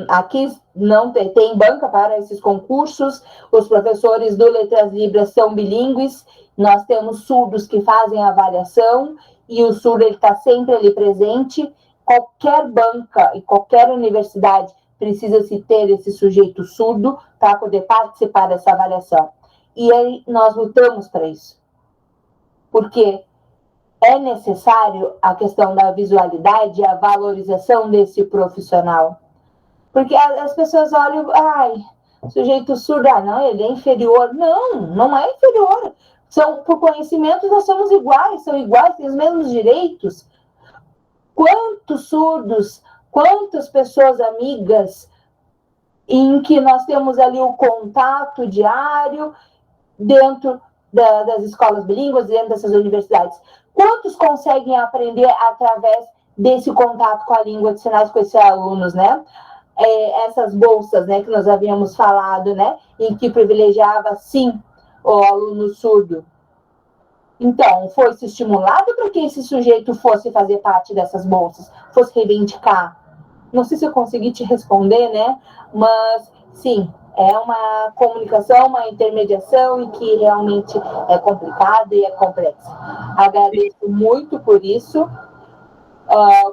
Aqui não tem banca para esses concursos, os professores do Letras Libras são bilíngues, nós temos surdos que fazem a avaliação, e o surdo está sempre ali presente. Qualquer banca e qualquer universidade precisa se ter esse sujeito surdo para poder participar dessa avaliação. E aí nós lutamos para isso. porque é necessário a questão da visualidade, a valorização desse profissional. Porque as pessoas olham, ai, sujeito surdo, não, ele é inferior. Não, não é inferior. Por conhecimento, nós somos iguais, são iguais, têm os mesmos direitos. Quantos surdos, quantas pessoas amigas em que nós temos ali o contato diário dentro das escolas bilíngues, dentro dessas universidades. Quantos conseguem aprender através desse contato com a língua de sinais com esses alunos, né? Essas bolsas, né, que nós havíamos falado, né, em que privilegiava, sim, o aluno surdo. Então, foi-se estimulado para que esse sujeito fosse fazer parte dessas bolsas, fosse reivindicar. Não sei se eu consegui te responder, né, mas, sim, é uma comunicação, uma intermediação e que realmente é complicada e é complexa. Agradeço muito por isso,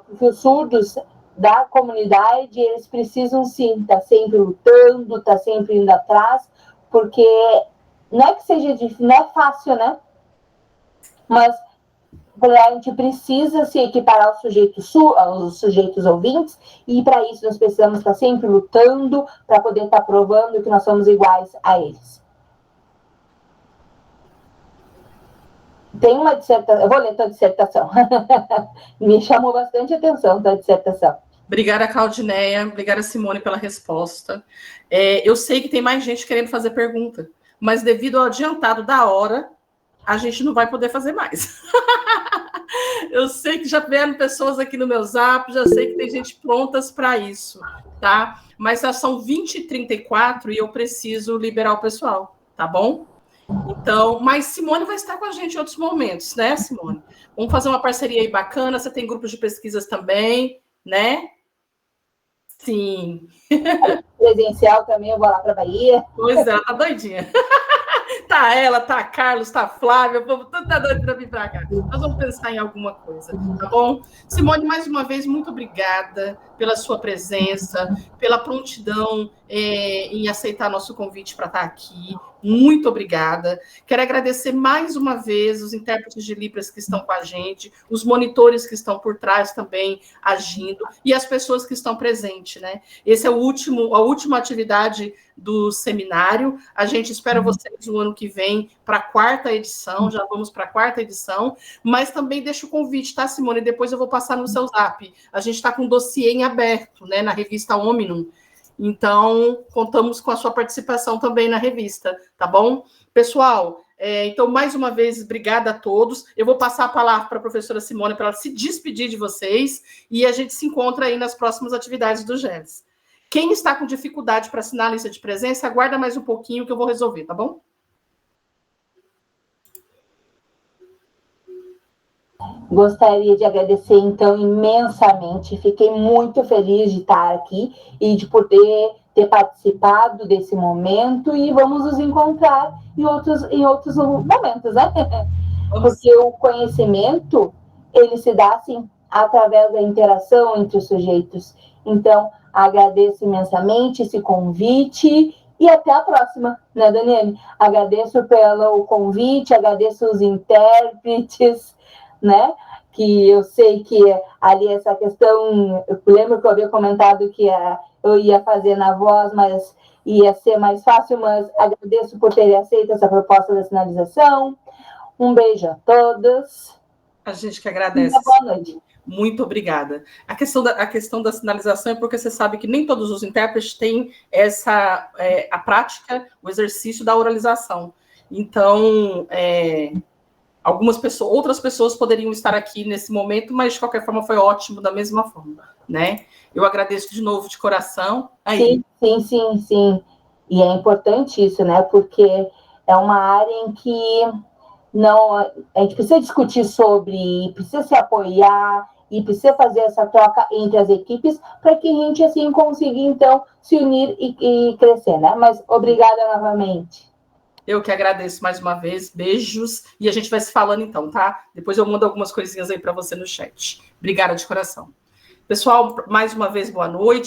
porque os surdos da comunidade, eles precisam, sim, estar sempre lutando, estar sempre indo atrás, porque não é que seja difícil, não é fácil, né? Mas a gente precisa se equiparar aos sujeitos ouvintes, e para isso nós precisamos estar sempre lutando para poder estar provando que nós somos iguais a eles. Tem uma dissertação, eu vou ler tua dissertação. Me chamou bastante atenção tua dissertação. Obrigada, Claudineia. Obrigada, Simone, pela resposta. Eu sei que tem mais gente querendo fazer pergunta, mas devido ao adiantado da hora, a gente não vai poder fazer mais. Eu sei que já vieram pessoas aqui no meu zap, já sei que tem gente prontas para isso, tá? Mas já são 20h34 e eu preciso liberar o pessoal, tá bom? Então, mas Simone vai estar com a gente em outros momentos, né, Simone? Vamos fazer uma parceria aí bacana, você tem grupos de pesquisas também, né? Sim. Presencial também, eu vou lá para a Bahia. Pois é, ela tá doidinha. Tá ela, tá Carlos, tá Flávia, o povo tudo tá doido para vir para cá. Nós vamos pensar em alguma coisa, tá bom? Simone, mais uma vez, muito obrigada pela sua presença, pela prontidão em aceitar nosso convite para estar aqui. Muito obrigada. Quero agradecer mais uma vez os intérpretes de Libras que estão com a gente, os monitores que estão por trás também agindo e as pessoas que estão presentes, né? Esse é a última atividade do seminário. A gente espera vocês no ano que vem para a 4ª edição, já vamos para a 4ª edição, mas também deixo o convite, tá, Simone? Depois eu vou passar no seu zap. A gente está com um dossiê em aberto, né, na revista Omnium. Então, contamos com a sua participação também na revista, tá bom? Pessoal, então, mais uma vez, obrigada a todos. Eu vou passar a palavra para a professora Simone para ela se despedir de vocês e a gente se encontra aí nas próximas atividades do GELS. Quem está com dificuldade para assinar a lista de presença, aguarda mais um pouquinho que eu vou resolver, tá bom? Gostaria de agradecer, então, imensamente. Fiquei muito feliz de estar aqui e de poder ter participado desse momento, e vamos nos encontrar em outros momentos, né? Porque o conhecimento, ele se dá, assim, através da interação entre os sujeitos. Então, agradeço imensamente esse convite e até a próxima, né, Daniele? Agradeço pelo convite, agradeço os intérpretes, né? Que eu sei que ali essa questão, eu lembro que eu havia comentado que eu ia fazer na voz, mas ia ser mais fácil, mas agradeço por terem aceito essa proposta da sinalização. Um beijo a todos. A gente que agradece. Boa noite. Muito obrigada. A questão da sinalização é porque você sabe que nem todos os intérpretes têm a prática, o exercício da oralização. Então, outras pessoas poderiam estar aqui nesse momento, mas de qualquer forma foi ótimo da mesma forma, né? Eu agradeço de novo de coração. Aí. Sim. E é importante isso, né? Porque é uma área em que a gente precisa discutir sobre, precisa se apoiar e precisa fazer essa troca entre as equipes para que a gente, assim, consiga, então, se unir e crescer, né? Mas obrigada novamente. Eu que agradeço mais uma vez, beijos, e a gente vai se falando então, tá? Depois eu mando algumas coisinhas aí para você no chat. Obrigada de coração. Pessoal, mais uma vez, boa noite.